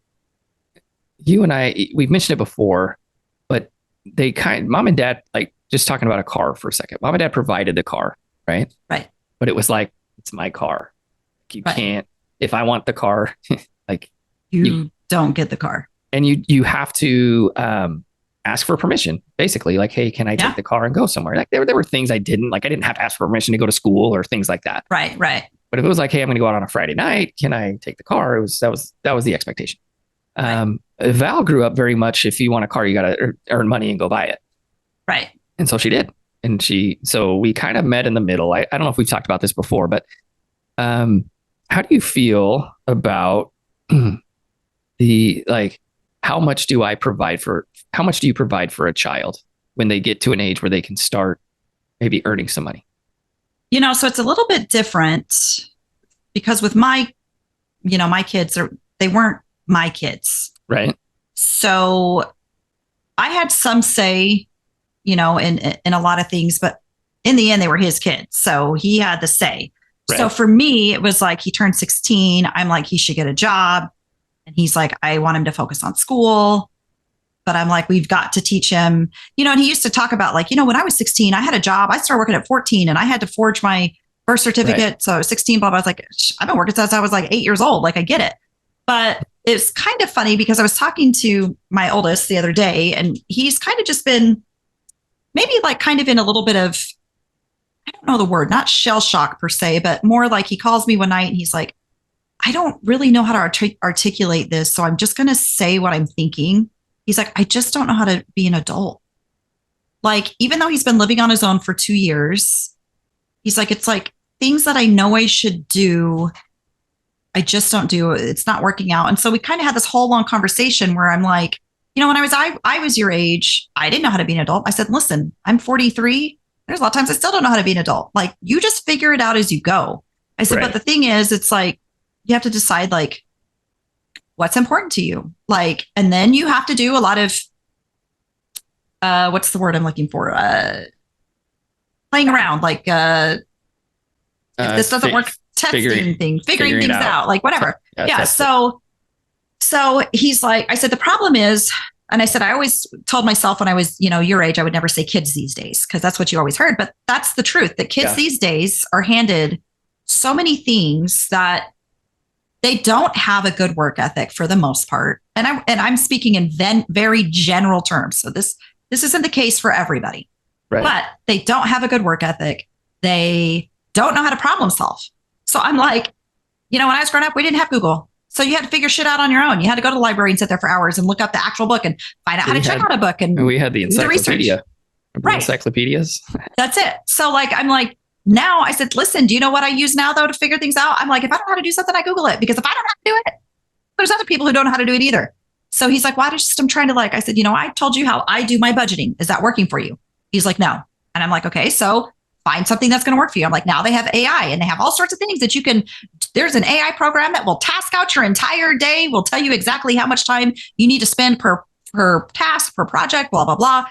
S1: you and we've mentioned it before, but mom and dad, like just talking about a car for a second, mom and dad provided the car, right?
S2: Right.
S1: But it was like, it's my car. You can't, if I want the car, like
S2: you don't get the car.
S1: And you have to ask for permission, basically. Like, hey, can I take the car and go somewhere? Like there were things I didn't have to ask for permission to go to school or things like that.
S2: Right.
S1: But if it was like, hey, I'm going to go out on a Friday night, can I take the car? That was the expectation. Val grew up very much, if you want a car, you got to earn money and go buy it.
S2: Right.
S1: And so she did. And so we kind of met in the middle. I don't know if we've talked about this before, but how do you feel about how much do I provide for how much do you provide for a child when they get to an age where they can start maybe earning some money?
S2: So it's a little bit different because with my kids they weren't my kids.
S1: Right.
S2: So I had some say, in a lot of things, but in the end, they were his kids. So he had the say. Right. So for me, it was like he turned 16. I'm like, he should get a job. And he's like, I want him to focus on school. But I'm like, we've got to teach him, and he used to talk about like, when I was 16, I had a job. I started working at 14 and I had to forge my birth certificate. Right. So I was 16, blah, blah. I was like, I've been working since I was like 8 years old. Like, I get it. But it's kind of funny because I was talking to my oldest the other day and he's kind of just been maybe like kind of in a little bit of, I don't know the word, not shell shock per se, but more like he calls me one night and he's like, I don't really know how to articulate this. So I'm just going to say what I'm thinking. He's like, I just don't know how to be an adult. Like, even though he's been living on his own for 2 years, he's like, it's like things that I know I should do, I just don't do. It's not working out. And so we kind of had this whole long conversation where I'm like, when I was your age, I didn't know how to be an adult. I said, listen, I'm 43. There's a lot of times I still don't know how to be an adult. Like, you just figure it out as you go. I said, right. But the thing is, it's like, you have to decide like what's important to you. Like, and then you have to do a lot of, what's the word I'm looking for? Playing around. Like, if this doesn't work, figuring things out, like whatever. Yeah. So he's like, I said, the problem is, and I said, I always told myself when I was, your age, I would never say kids these days, because that's what you always heard. But that's the truth, that kids these days are handed so many things that they don't have a good work ethic for the most part. And I'm speaking in very general terms. So this isn't the case for everybody, right. But they don't have a good work ethic. They don't know how to problem solve. So I'm like, when I was growing up, we didn't have Google. So you had to figure shit out on your own. You had to go to the library and sit there for hours and look up the actual book and find out how to check out a book. And
S1: we had the encyclopedia. Right. Encyclopedias.
S2: That's it. So like, I'm like, now I said, listen, do you know what I use now though to figure things out? I'm like, if I don't know how to do something, I Google it, because if I don't know how to do it, there's other people who don't know how to do it either. So he's like, I'm trying to I said, I told you how I do my budgeting. Is that working for you? He's like, no. And I'm like, okay, so find something that's going to work for you. I'm like, now they have AI and they have all sorts of things that you can, there's an AI program that will task out your entire day, will tell you exactly how much time you need to spend per task, per project, blah, blah, blah.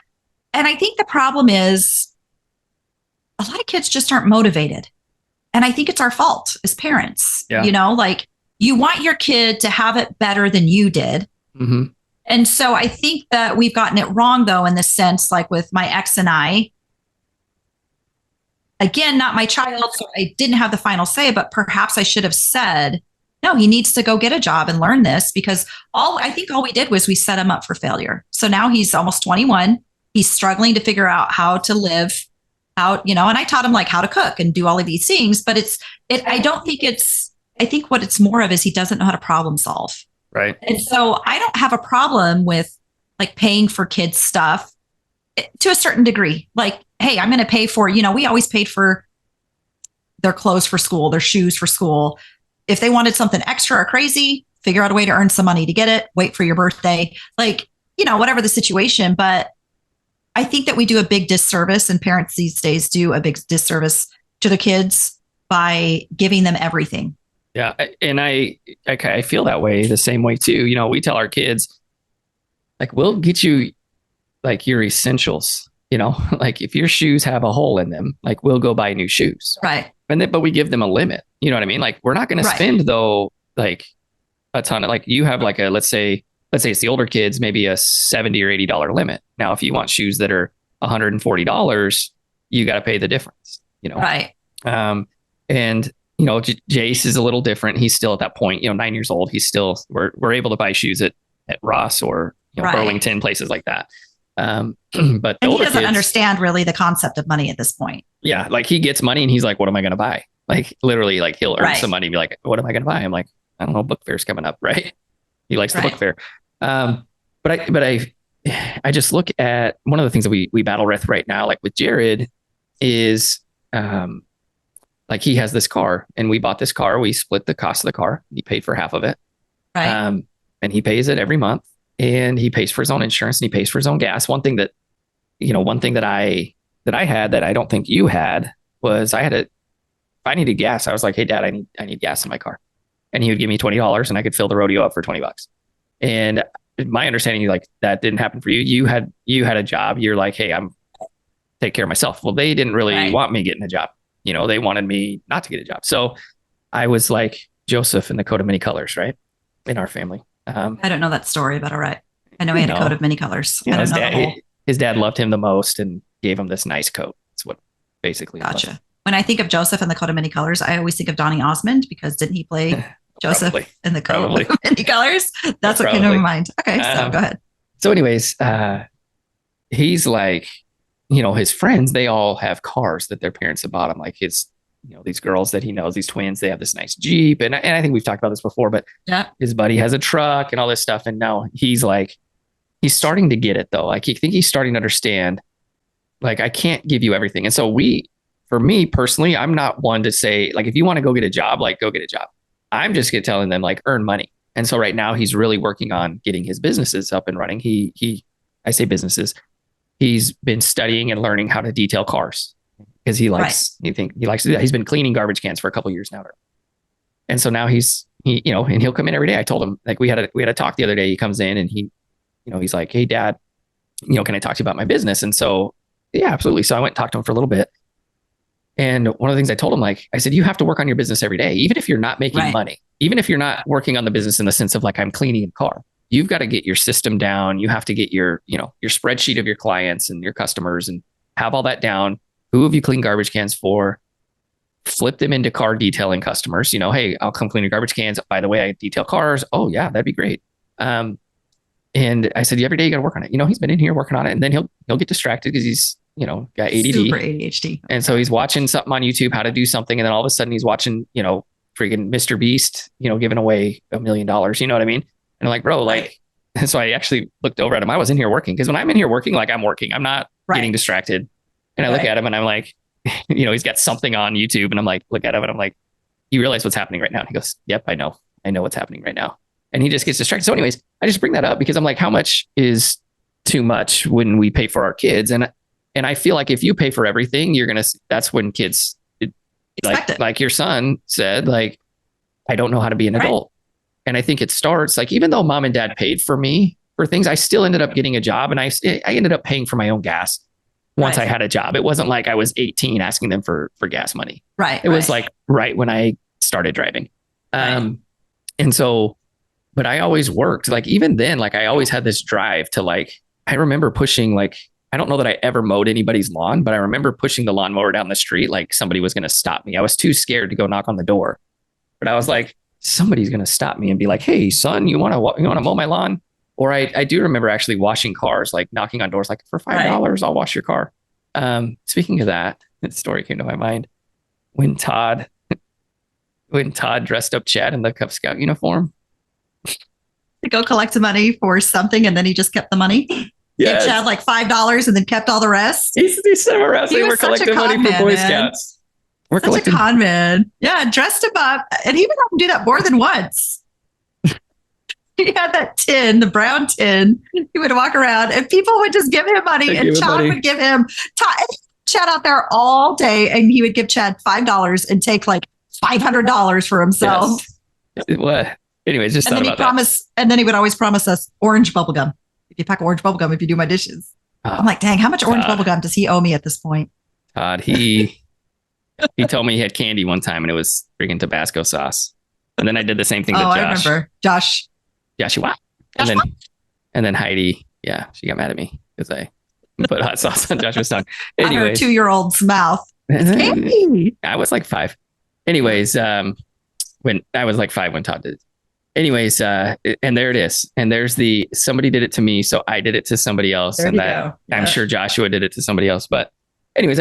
S2: And I think the problem is a lot of kids just aren't motivated. And I think it's our fault as parents. Yeah. Like, you want your kid to have it better than you did. Mm-hmm. And so I think that we've gotten it wrong though, in the sense, like with my ex and I, again, not my child, so I didn't have the final say, but perhaps I should have said, no, he needs to go get a job and learn this, because I think all we did was we set him up for failure. So now he's almost 21. He's struggling to figure out how to live out, and I taught him like how to cook and do all of these things, but I think what it's more of is he doesn't know how to problem solve.
S1: Right.
S2: And so I don't have a problem with like paying for kids stuff to a certain degree. Like, hey, I'm going to pay for, we always paid for their clothes for school, their shoes for school. If they wanted something extra or crazy, figure out a way to earn some money to get it, wait for your birthday, like, whatever the situation. But I think that we do a big disservice, and parents these days do a big disservice to the kids by giving them everything.
S1: Yeah. And I feel that way the same way too. We tell our kids, like, we'll get you like your essentials, like if your shoes have a hole in them, like we'll go buy new shoes.
S2: Right.
S1: But we give them a limit. You know what I mean? Like, we're not going to spend though, like a ton of, like, you have like let's say it's the older kids, maybe a $70 or $80 limit. Now, if you want shoes that are $140, you got to pay the difference,
S2: Right.
S1: And Jace is a little different. He's still at that point, 9 years old. He's still, we're able to buy shoes at Ross or Burlington, places like that. But
S2: and he doesn't understand really the concept of money at this point.
S1: Yeah. Like, he gets money and he's like, what am I going to buy? Like, literally, like, he'll earn some money and be like, what am I going to buy? I'm like, I don't know. Book fair's coming up. Right. He likes the book fair. But I just look at one of the things that we battle with right now, like with Jared, is, like, he has this car and we bought this car. We split the cost of the car. He paid for half of it.
S2: Right.
S1: And he pays it every month. and he pays for his own insurance and he pays for his own gas. One thing that I had that I don't think you had was if I needed gas, I was like, hey dad, I need gas in my car. And he would give me $20 and I could fill the rodeo up for $20. And my understanding, like, that didn't happen for you. You had a job. You're like, hey, I'm take care of myself. Well, they didn't really want me getting a job. They wanted me not to get a job. So I was like Joseph in the coat of many colors, right? In our family.
S2: I don't know that story, but all right. I know he had a coat of many colors.
S1: His dad loved him the most and gave him this nice coat. That's what basically.
S2: Gotcha. When I think of Joseph in the coat of many colors, I always think of Donny Osmond, because didn't he play Joseph in the coat of many colors? That's what came to my mind. Okay, so go ahead.
S1: So anyways, he's like, his friends, they all have cars that their parents have bought him. Like these girls that he knows, these twins, they have this nice Jeep. And I think we've talked about this before, but his buddy has a truck and all this stuff. And now he's starting to get it though. Like, I think he's starting to understand, like, I can't give you everything. And so for me personally, I'm not one to say, like, if you want to go get a job, like, go get a job. I'm just telling them, like, earn money. And so right now he's really working on getting his businesses up and running. I say businesses. He's been studying and learning how to detail cars because he likes to do that. He's been cleaning garbage cans for a couple of years now. And so now and he'll come in every day. I told him, like, we had a talk the other day. He comes in and he's like, hey dad, can I talk to you about my business? And so, yeah, absolutely. So I went and talked to him for a little bit. And one of the things I told him, like, I said, you have to work on your business every day, even if you're not making money, even if you're not working on the business in the sense of, like, I'm cleaning a car. You've got to get your system down. You have to get your spreadsheet of your clients and your customers and have all that down. Who have you cleaned garbage cans for? Flip them into car detailing customers. Hey, I'll come clean your garbage cans. By the way, I detail cars. Oh yeah, that'd be great. And I said, every day you got to work on it. He's been in here working on it, and then he'll get distracted because he's got ADD.
S2: Super ADHD.
S1: And so he's watching something on YouTube, how to do something, and then all of a sudden he's watching, freaking Mr. Beast, giving away $1 million. You know what I mean? And I'm like, bro, like, so I actually looked over at him. I was in here working, because when I'm in here working, like, I'm working. I'm not getting distracted. And I look at him and I'm like, he's got something on YouTube, and I'm like, look at him and I'm like, you realize what's happening right now? And he goes, yep, I know what's happening right now. And he just gets distracted. So anyways, I just bring that up because I'm like, how much is too much when we pay for our kids? And I feel like if you pay for everything, that's when kids, like your son said, like, I don't know how to be an adult. And I think it starts, like, even though mom and dad paid for me for things, I still ended up getting a job, and I ended up paying for my own gas once I had a job. It wasn't like I was 18 asking them for gas money. It was like right when I started driving. And so, but I always worked, like, even then, like, I always had this drive to, like, I remember pushing, like, I don't know that I ever mowed anybody's lawn, but I remember pushing the lawnmower down the street like somebody was going to stop me. I was too scared to go knock on the door, but I was like, somebody's going to stop me and be like, hey son, you want to mow my lawn? Or I do remember actually washing cars, like knocking on doors, like, for $5, I'll wash your car. Speaking of that story came to my mind when Todd dressed up Chad in the Cub Scout uniform
S2: to go collect the money for something, and then he just kept the money.
S1: Yes.
S2: Gave Chad like $5 and then kept all the rest.
S1: He said we're collecting money for Boy Scouts. We're collecting.
S2: A con man. Yeah, dressed him up, and he would have to do that more than once. He had that tin, the brown tin. He would walk around, and people would just give him money, and Chad would give him Chad out there all day, and he would give Chad $5 and take like $500 for himself.
S1: Yes. What? Anyways, just
S2: and
S1: thought
S2: then
S1: about that.
S2: And then he would always promise us orange bubble gum. If you pack orange bubble gum, if you do my dishes. I'm like, dang, how much orange bubble gum does he owe me at this point?
S1: Todd, he told me he had candy one time, and it was freaking Tabasco sauce. And then I did the same thing to Josh.
S2: I remember.
S1: Joshua. And then Heidi, yeah, she got mad at me because I put hot sauce on Joshua's tongue. Anyways,
S2: on her 2-year-old's mouth.
S1: I was like 5. Anyways, when I was like 5 when Todd did it. Anyways, and there it is. And there's somebody did it to me, so I did it to somebody else.
S2: There
S1: and that
S2: go. Yeah.
S1: I'm sure Joshua did it to somebody else. But anyways,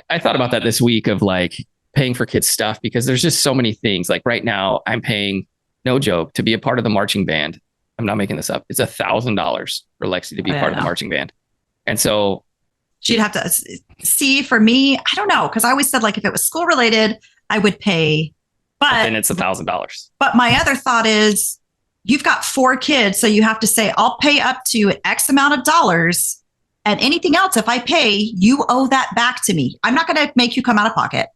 S1: I thought about that this week of, like, paying for kids stuff, because there's just so many things. Like right now, I'm paying, no joke, to be a part of the marching band. I'm not making this up. It's $1,000 for Lexi to be part of the marching band. And so
S2: she'd have to see, for me, I don't know. Cause I always said, like, if it was school related, I would pay, but
S1: then it's $1,000.
S2: But my other thought is, you've got 4 kids. So you have to say, I'll pay up to X amount of dollars, and anything else, if I pay, you owe that back to me. I'm not going to make you come out of pocket.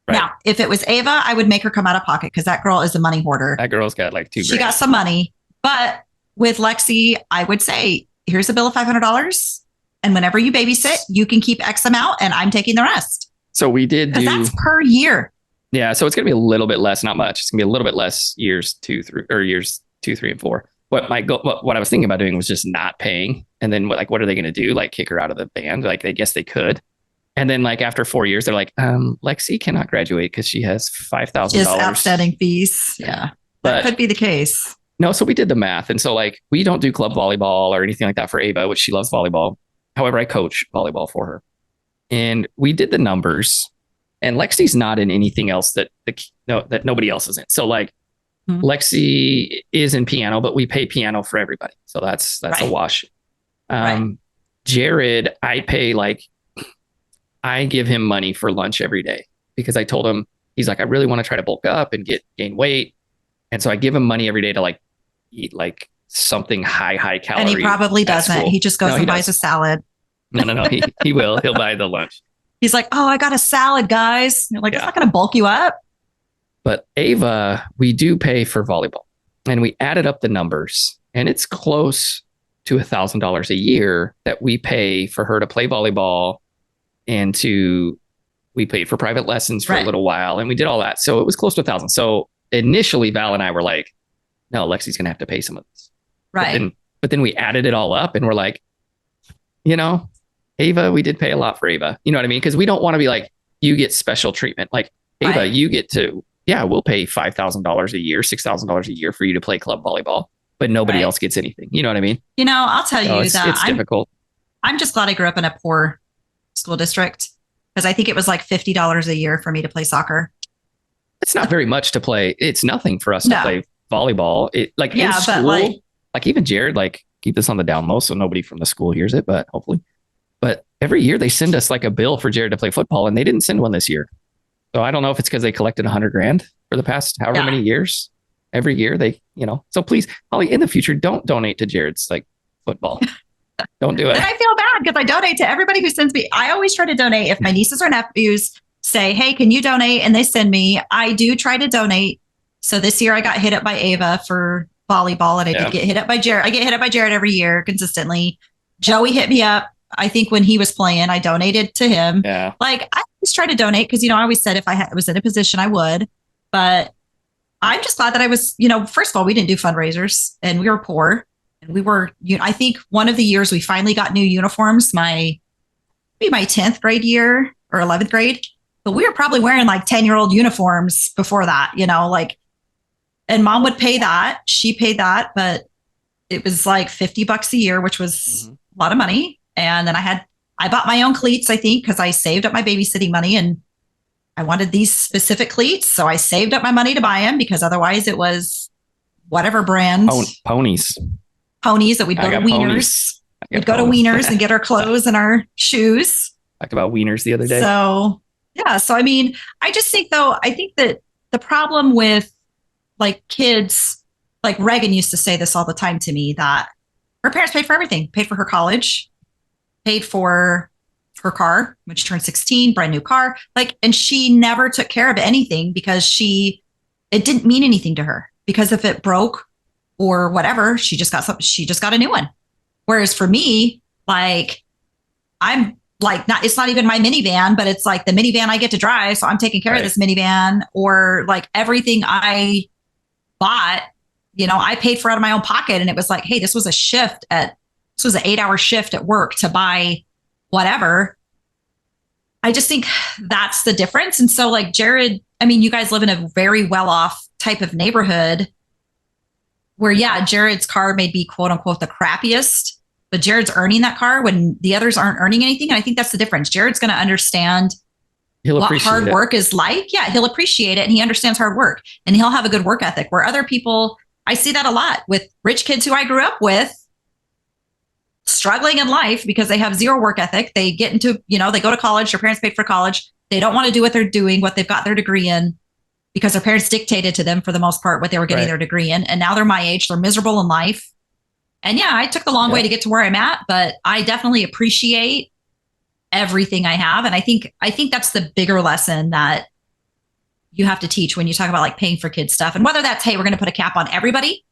S2: Right. Now, if it was Ava, I would make her come out of pocket because that girl is a money hoarder.
S1: That girl's got like $2,000.
S2: She got some money. But with Lexi, I would say, here's a bill of $500. And whenever you babysit, you can keep X amount and I'm taking the rest.
S1: So we did do.
S2: That's per year.
S1: Yeah. So it's going to be a little bit less, not much. It's going to be a little bit less years 2, 3, and 4. What I was thinking about doing was just not paying. And then what are they going to do? Like kick her out of the band? Like, I guess they could. And then like after 4 years, they're like, Lexi cannot graduate because she has $5,000.
S2: Just outstanding fees. Yeah. That could be the case.
S1: No. So we did the math. And so like, we don't do club volleyball or anything like that for Ava, which she loves volleyball. However, I coach volleyball for her. And we did the numbers, and Lexi's not in anything else that nobody else is in. So like, Lexi is in piano, but we pay piano for everybody. So that's right. A wash. Right. Jared, I give him money for lunch every day because I told him, he's like, I really want to try to bulk up and gain weight. And so I give him money every day to like eat like something high calorie.
S2: And he probably doesn't. He just goes and buys a salad.
S1: No. He will. He'll buy the lunch.
S2: He's like, oh, I got a salad, guys. You're like, it's not going to bulk you up.
S1: But Ava, we do pay for volleyball, and we added up the numbers, and it's close to $1,000 a year that we pay for her to play volleyball, and we paid for private lessons for a little while, and we did all that. So it was close to $1,000. So initially, Val and I were like, no, Lexi's going to have to pay some of this.
S2: Right.
S1: But then we added it all up, and we're like, Ava, we did pay a lot for Ava. You know what I mean? Because we don't want to be like, you get special treatment. Like, Ava, you get to, we'll pay $5,000 a year, $6,000 a year for you to play club volleyball, but nobody else gets anything. You know what I mean?
S2: I'll tell you that
S1: it's difficult.
S2: I'm just glad I grew up in a poor school district because I think it was like $50 a year for me to play soccer.
S1: It's not very much to play. It's nothing for us to play volleyball. In school, like even Jared, like keep this on the down low so nobody from the school hears it, but hopefully. But every year they send us like a bill for Jared to play football, and they didn't send one this year. So I don't know if it's because they collected $100,000 for the past however many years. Every year they, so please, Holly, in the future, don't donate to Jared's like football. Don't do it.
S2: And I feel bad because I donate to everybody who sends me. I always try to donate if my nieces or nephews say, hey, can you donate? And they send me, I do try to donate. So this year I got hit up by Ava for volleyball, and I did get hit up by Jared. I get hit up by Jared every year consistently. Joey hit me up. I think when he was playing, I donated to him. Yeah. Like I always try to donate because, I always said if I was in a position, I would. But I'm just glad that I was, first of all, we didn't do fundraisers and we were poor. And we were, I think one of the years we finally got new uniforms, maybe my 10th grade year or 11th grade. But we were probably wearing like 10-year-old uniforms before that, and mom would pay that. She paid that, but it was like $50 a year, which was a lot of money. And then I bought my own cleats, I think, because I saved up my babysitting money and I wanted these specific cleats. So I saved up my money to buy them because otherwise it was whatever brand.
S1: Ponies
S2: that we'd go to Wieners. We'd go to Wieners and get our clothes and our shoes.
S1: Talked about Wieners the other day.
S2: So, So, I just think I think that the problem with like kids, like Reagan used to say this all the time to me, that her parents paid for everything, paid for her college, paid for her car, when she turned 16, brand new car. And she never took care of anything because it didn't mean anything to her, because if it broke or whatever, she just got a new one. Whereas for me, I'm it's not even my minivan, but it's like the minivan I get to drive. So I'm taking care of this minivan, or like everything I bought, I paid for out of my own pocket. And it was like, hey, this was an 8-hour shift at work to buy whatever. I just think that's the difference. And so like Jared, you guys live in a very well-off type of neighborhood where, Jared's car may be quote unquote the crappiest, but Jared's earning that car when the others aren't earning anything. And I think that's the difference. Jared's going to understand what hard work is like. Yeah, he'll appreciate it. And he understands hard work and he'll have a good work ethic, where other people, I see that a lot with rich kids who I grew up with, struggling in life because they have zero work ethic. They get into, they go to college, their parents paid for college. They don't want to do what they're doing, what they've got their degree in. because their parents dictated to them for the most part what they were getting their degree in. And now they're my age. They're miserable in life. And yeah, I took the long way to get to where I'm at, but I definitely appreciate everything I have. And I think that's the bigger lesson that you have to teach when you talk about like paying for kids stuff. And whether that's, hey, we're going to put a cap on everybody,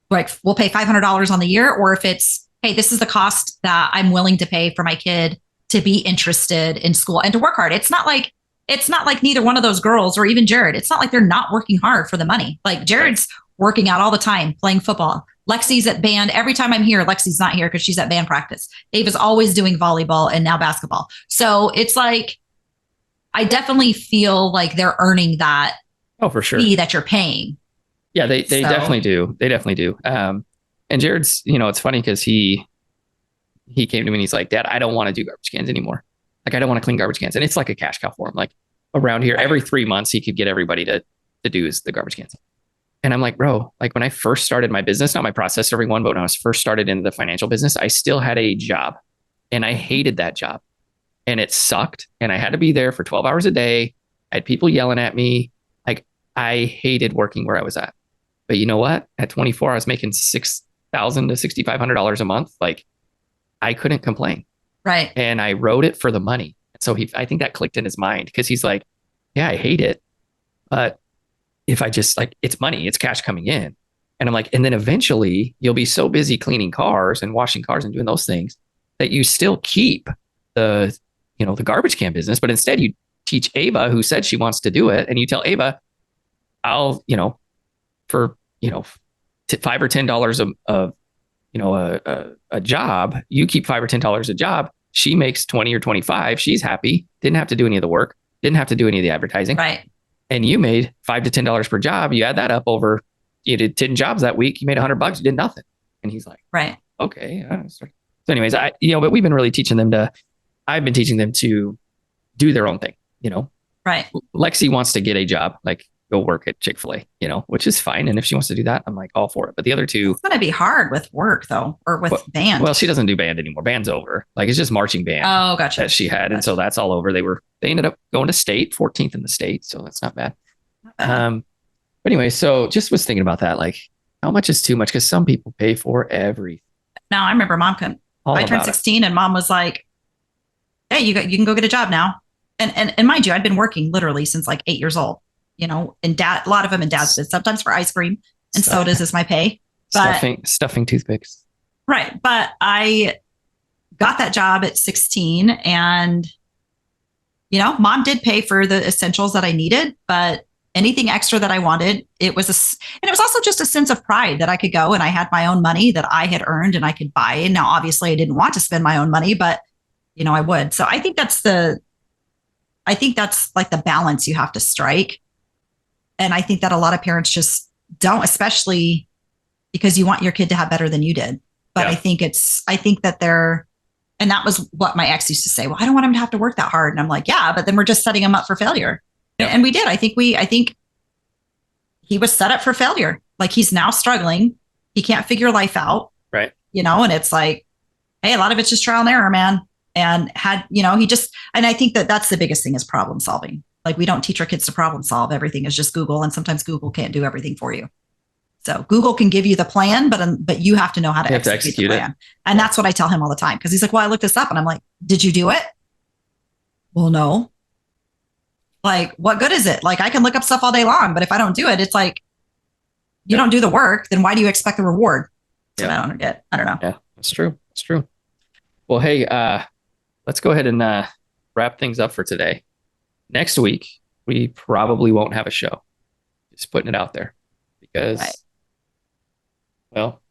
S2: like we'll pay $500 on the year, or if it's, hey, this is the cost that I'm willing to pay for my kid to be interested in school and to work hard. It's not like neither one of those girls or even Jared. It's not like they're not working hard for the money. Like Jared's working out all the time, playing football. Lexi's at band. Every time I'm here, Lexi's not here because she's at band practice. Ava's always doing volleyball and now basketball. So it's like, I definitely feel like they're earning that.
S1: Oh, for sure.
S2: Fee that you're paying.
S1: Yeah, they definitely do. They definitely do. And Jared's, it's funny because he came to me and he's like, Dad, I don't want to do garbage cans anymore. Like, I don't want to clean garbage cans. And it's like a cash cow for him. Like around here, every 3 months, he could get everybody to do the garbage cans. And I'm like, bro, like when I first started my business, not my process serving one, but when I was first started into the financial business, I still had a job and I hated that job and it sucked. And I had to be there for 12 hours a day. I had people yelling at me. Like I hated working where I was at. But you know what? At 24, I was making $6,000 to $6,500 a month. Like I couldn't complain.
S2: Right.
S1: And I wrote it for the money. So I think that clicked in his mind because he's like, yeah, I hate it. But if I just like, it's money, it's cash coming in. And I'm like, and then eventually you'll be so busy cleaning cars and washing cars and doing those things that you still keep the garbage can business. But instead you teach Ava, who said she wants to do it. And you tell Ava, I'll, for, $5 or $10 a job, you keep $5 or $10 a job. She makes 20 or 25. She's happy. Didn't have to do any of the work. Didn't have to do any of the advertising.
S2: Right.
S1: And you made $5 to $10 per job. You add that up over, you did 10 jobs that week. You made $100. You did nothing. And he's like,
S2: right.
S1: Okay. So anyways, but we've been really teaching them I've been teaching them to do their own thing,
S2: Right.
S1: Lexi wants to get a job, like go work at Chick-fil-A, which is fine. And if she wants to do that, I'm like all for it. But the other two,
S2: it's going to be hard with work though, or with band.
S1: Well, she doesn't do band anymore. Band's over. Like it's just marching band.
S2: Oh, gotcha.
S1: That she had. Gotcha. And so that's all over. They ended up going to state, 14th in the state. So that's not bad. But anyway, so just was thinking about that. Like how much is too much? Because some people pay for everything.
S2: Now I remember mom I turned 16 and mom was like, hey, you can go get a job now. And mind you, I'd been working literally since like 8 years old, and a lot of them in dad's business, sometimes for ice cream and sodas is my pay. But,
S1: stuffing toothpicks.
S2: Right. But I got that job at 16 and, mom did pay for the essentials that I needed, but anything extra that I wanted, it was also just a sense of pride that I could go and I had my own money that I had earned and I could buy. And now obviously I didn't want to spend my own money, but I would. So I think that's like the balance you have to strike. And I think that a lot of parents just don't, especially because you want your kid to have better than you did. But I think that and that was what my ex used to say. Well, I don't want him to have to work that hard. And I'm like, yeah, but then we're just setting him up for failure. Yeah. And we did. I think he was set up for failure. Like he's now struggling. He can't figure life out.
S1: Right.
S2: And it's like, hey, a lot of it's just trial and error, man. And and I think that that's the biggest thing is problem solving. Like we don't teach our kids to problem solve. Everything is just Google. And sometimes Google can't do everything for you. So Google can give you the plan, but you have to know how to execute the plan. And that's what I tell him all the time. Cause he's like, well, I looked this up and I'm like, did you do it? Well, no. Like, what good is it? Like I can look up stuff all day long, but if I don't do it, it's like, you don't do the work, then why do you expect the reward? So I don't get, I don't know.
S1: Yeah, that's true. That's true. Well, hey, let's go ahead and wrap things up for today. Next week, we probably won't have a show. Just putting it out there because, well,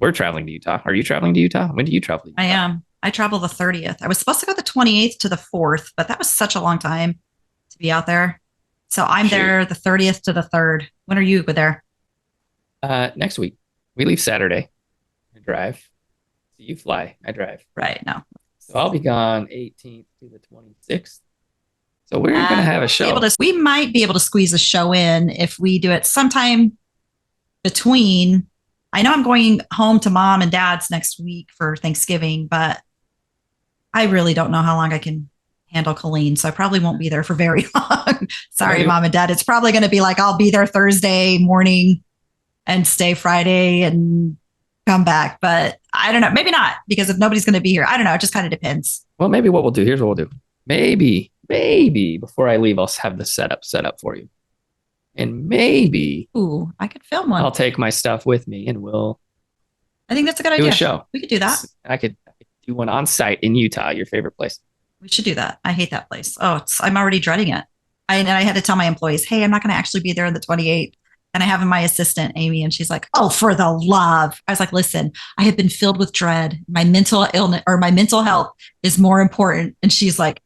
S1: we're traveling to Utah. Are you traveling to Utah? When do you travel to Utah?
S2: I am. I travel the 30th. I was supposed to go the 28th to the 4th, but that was such a long time to be out there. So I'm there the 30th to the 3rd. When are you there?
S1: Next week. We leave Saturday. I drive. So you fly. I drive.
S2: Right. No.
S1: So I'll be gone 18th to the 26th. So we're going to have a show.
S2: We might be able to squeeze a show in if we do it sometime between. I know I'm going home to mom and dad's next week for Thanksgiving, but I really don't know how long I can handle Colleen, so I probably won't be there for very long. Sorry,
S1: Maybe.
S2: mom and dad. It's probably going to be like I'll be there Thursday morning and stay Friday and come back. But I don't know. Maybe not, because if nobody's going to be here, I don't know. It just kind of depends.
S1: Well, maybe what we'll do. Here's what we'll do. Maybe before I leave, I'll have the setup set up for you, and maybe
S2: Ooh, I could film one.
S1: I'll take my stuff with me, and we'll
S2: I think that's a good
S1: do
S2: idea.
S1: a show.
S2: We could do that.
S1: I could do one on site in Utah, your favorite place.
S2: We should do that. I hate that place. Oh, I'm already dreading it. And I had to tell my employees, hey, I'm not going to actually be there on the 28th. And I have my assistant, Amy, and she's like, oh, for the love. I was like, listen, I have been filled with dread. My mental illness or my mental health is more important. And she's like,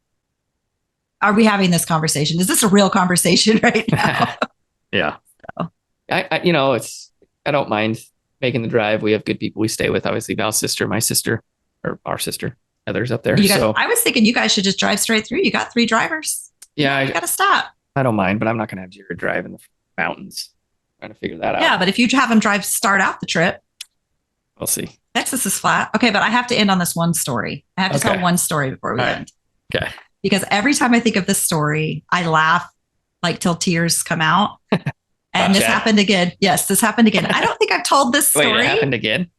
S2: are we having this conversation? Is this a real conversation right now?
S1: Yeah.
S2: So.
S1: I don't mind making the drive. We have good people we stay with. Obviously, Val's sister, my sister, or our sister, Heather's up there.
S2: You guys,
S1: so
S2: I was thinking you guys should just drive straight through. You got 3 drivers.
S1: yeah,
S2: You got to stop.
S1: I don't mind, but I'm not going to have Jared drive in the mountains. Trying to figure that out.
S2: Yeah, but if you have them start out the trip,
S1: We'll see.
S2: Texas is flat. Okay, but I have to end on this one story. I have to tell one story before we
S1: All right.
S2: end.
S1: Okay.
S2: Because every time I think of this story, I laugh like till tears come out. And this happened again. Yes, this happened again. I don't think I've told this story.
S1: Wait, it happened again?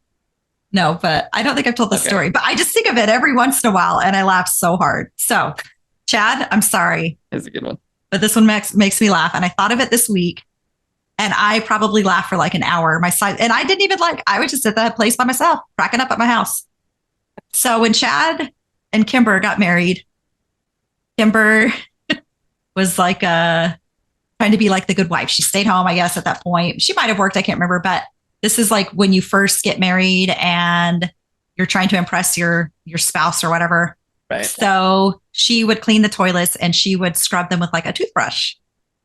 S2: No, but I don't think I've told this story. But I just think of it every once in a while and I laugh so hard. So, Chad, I'm sorry.
S1: It's a good one.
S2: But this one makes me laugh. And I thought of it this week. And I probably laughed for like an hour. And I didn't even I would just sit at that place by myself, cracking up at my house. So when Chad and Kimber got married, Kimber was like trying to be like the good wife. She stayed home, I guess, at that point. She might have worked, I can't remember. But this is like when you first get married and you're trying to impress your spouse or whatever.
S1: Right.
S2: So she would clean the toilets and she would scrub them with like a toothbrush.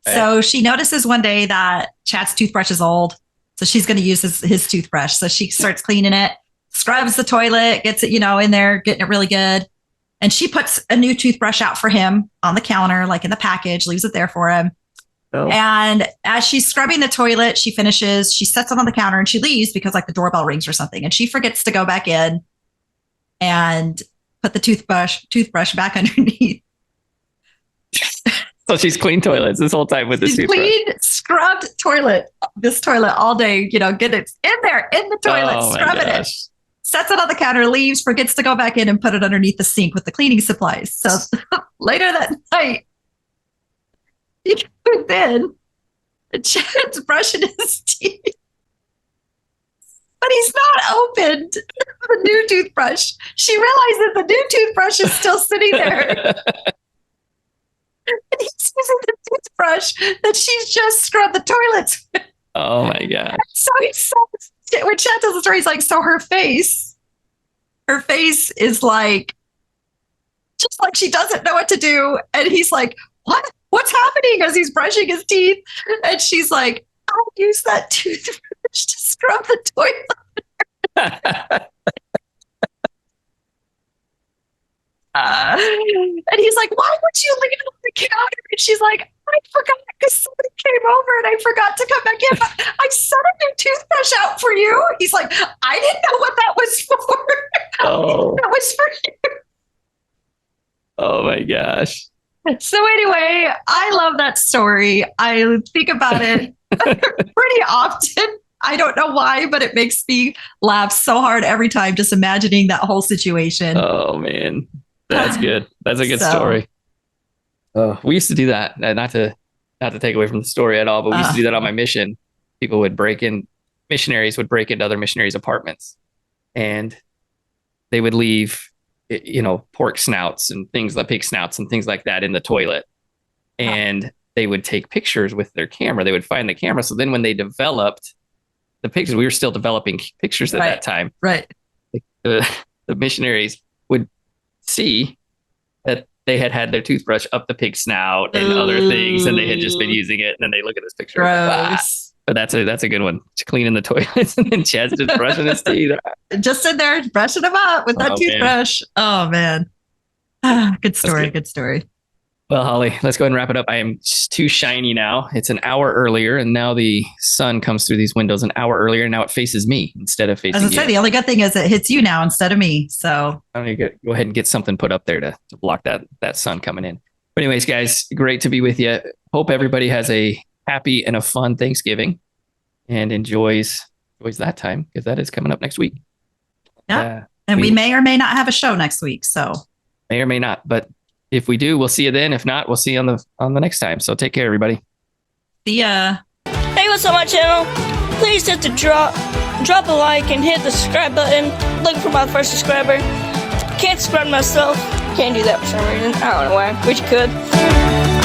S2: Right. So she notices one day that Chad's toothbrush is old. So she's going to use his toothbrush. So she starts cleaning it, scrubs the toilet, gets it, in there, getting it really good. And she puts a new toothbrush out for him on the counter, like in the package, leaves it there for him. Oh. And as she's scrubbing the toilet, she finishes, she sets it on the counter and she leaves because like the doorbell rings or something. And she forgets to go back in and put the toothbrush back underneath.
S1: So she's cleaned toilets this whole time with this toothbrush.
S2: Clean, scrubbed this toilet all day, get it in there, in the toilet, scrubbing it. Sets it on the counter, leaves, forgets to go back in and put it underneath the sink with the cleaning supplies. So later that night, he comes in and Chad's brushing his teeth. But he's not opened the new toothbrush. She realizes the new toothbrush is still sitting there. And he's using the toothbrush that she's just scrubbed the toilets with.
S1: Oh my God.
S2: So when Chad tells the story, he's like, so her face is like, just like she doesn't know what to do. And he's like, what's happening? As he's brushing his teeth. And she's like, I'll use that toothbrush to scrub the toilet. And he's like, why would you leave it on the counter? And she's like, I forgot because somebody came over and I forgot to come back in. But I set a new toothbrush out for you. He's like, I didn't know what that was for.
S1: Oh.
S2: That was for you.
S1: Oh my gosh.
S2: So anyway, I love that story. I think about it pretty often. I don't know why, but it makes me laugh so hard every time just imagining that whole situation.
S1: Oh man. That's good. That's a good story. We used to do that. Not to take away from the story at all, but we used to do that on my mission. People would missionaries would break into other missionaries' apartments and they would leave, pork snouts and pig snouts and things like that in the toilet. And they would take pictures with their camera. They would find the camera. So then when they developed the pictures, we were still developing pictures at that time.
S2: Right.
S1: The missionaries would see that they had their toothbrush up the pig snout and other things, and they had just been using it. And then they look at this picture. But that's a good one. Just cleaning the toilets and then Chad's just brushing his teeth.
S2: Just in there brushing them up with that toothbrush. Man. Oh man. Good story. Good story.
S1: Well, Holly, let's go ahead and wrap it up. I am too shiny now. It's an hour earlier, and now the sun comes through these windows an hour earlier. And now it faces me instead of facing
S2: As I
S1: you.
S2: say, the only good thing is it hits you now instead of me. So
S1: I'm gonna go ahead and get something put up there to block that sun coming in. But anyways, guys, great to be with you. Hope everybody has a happy and a fun Thanksgiving and enjoys that time, because that is coming up next week.
S2: yeah, and we may or may not have a show next week. So
S1: may or may not, but if we do, we'll see you then. If not, we'll see you on the next time. So take care, everybody.
S2: See ya.
S3: Hey, what's up, my channel? Please hit the drop a like and hit the subscribe button. Looking for my first subscriber. Can't subscribe myself. Can't do that for some reason. I don't know why. Wish you could.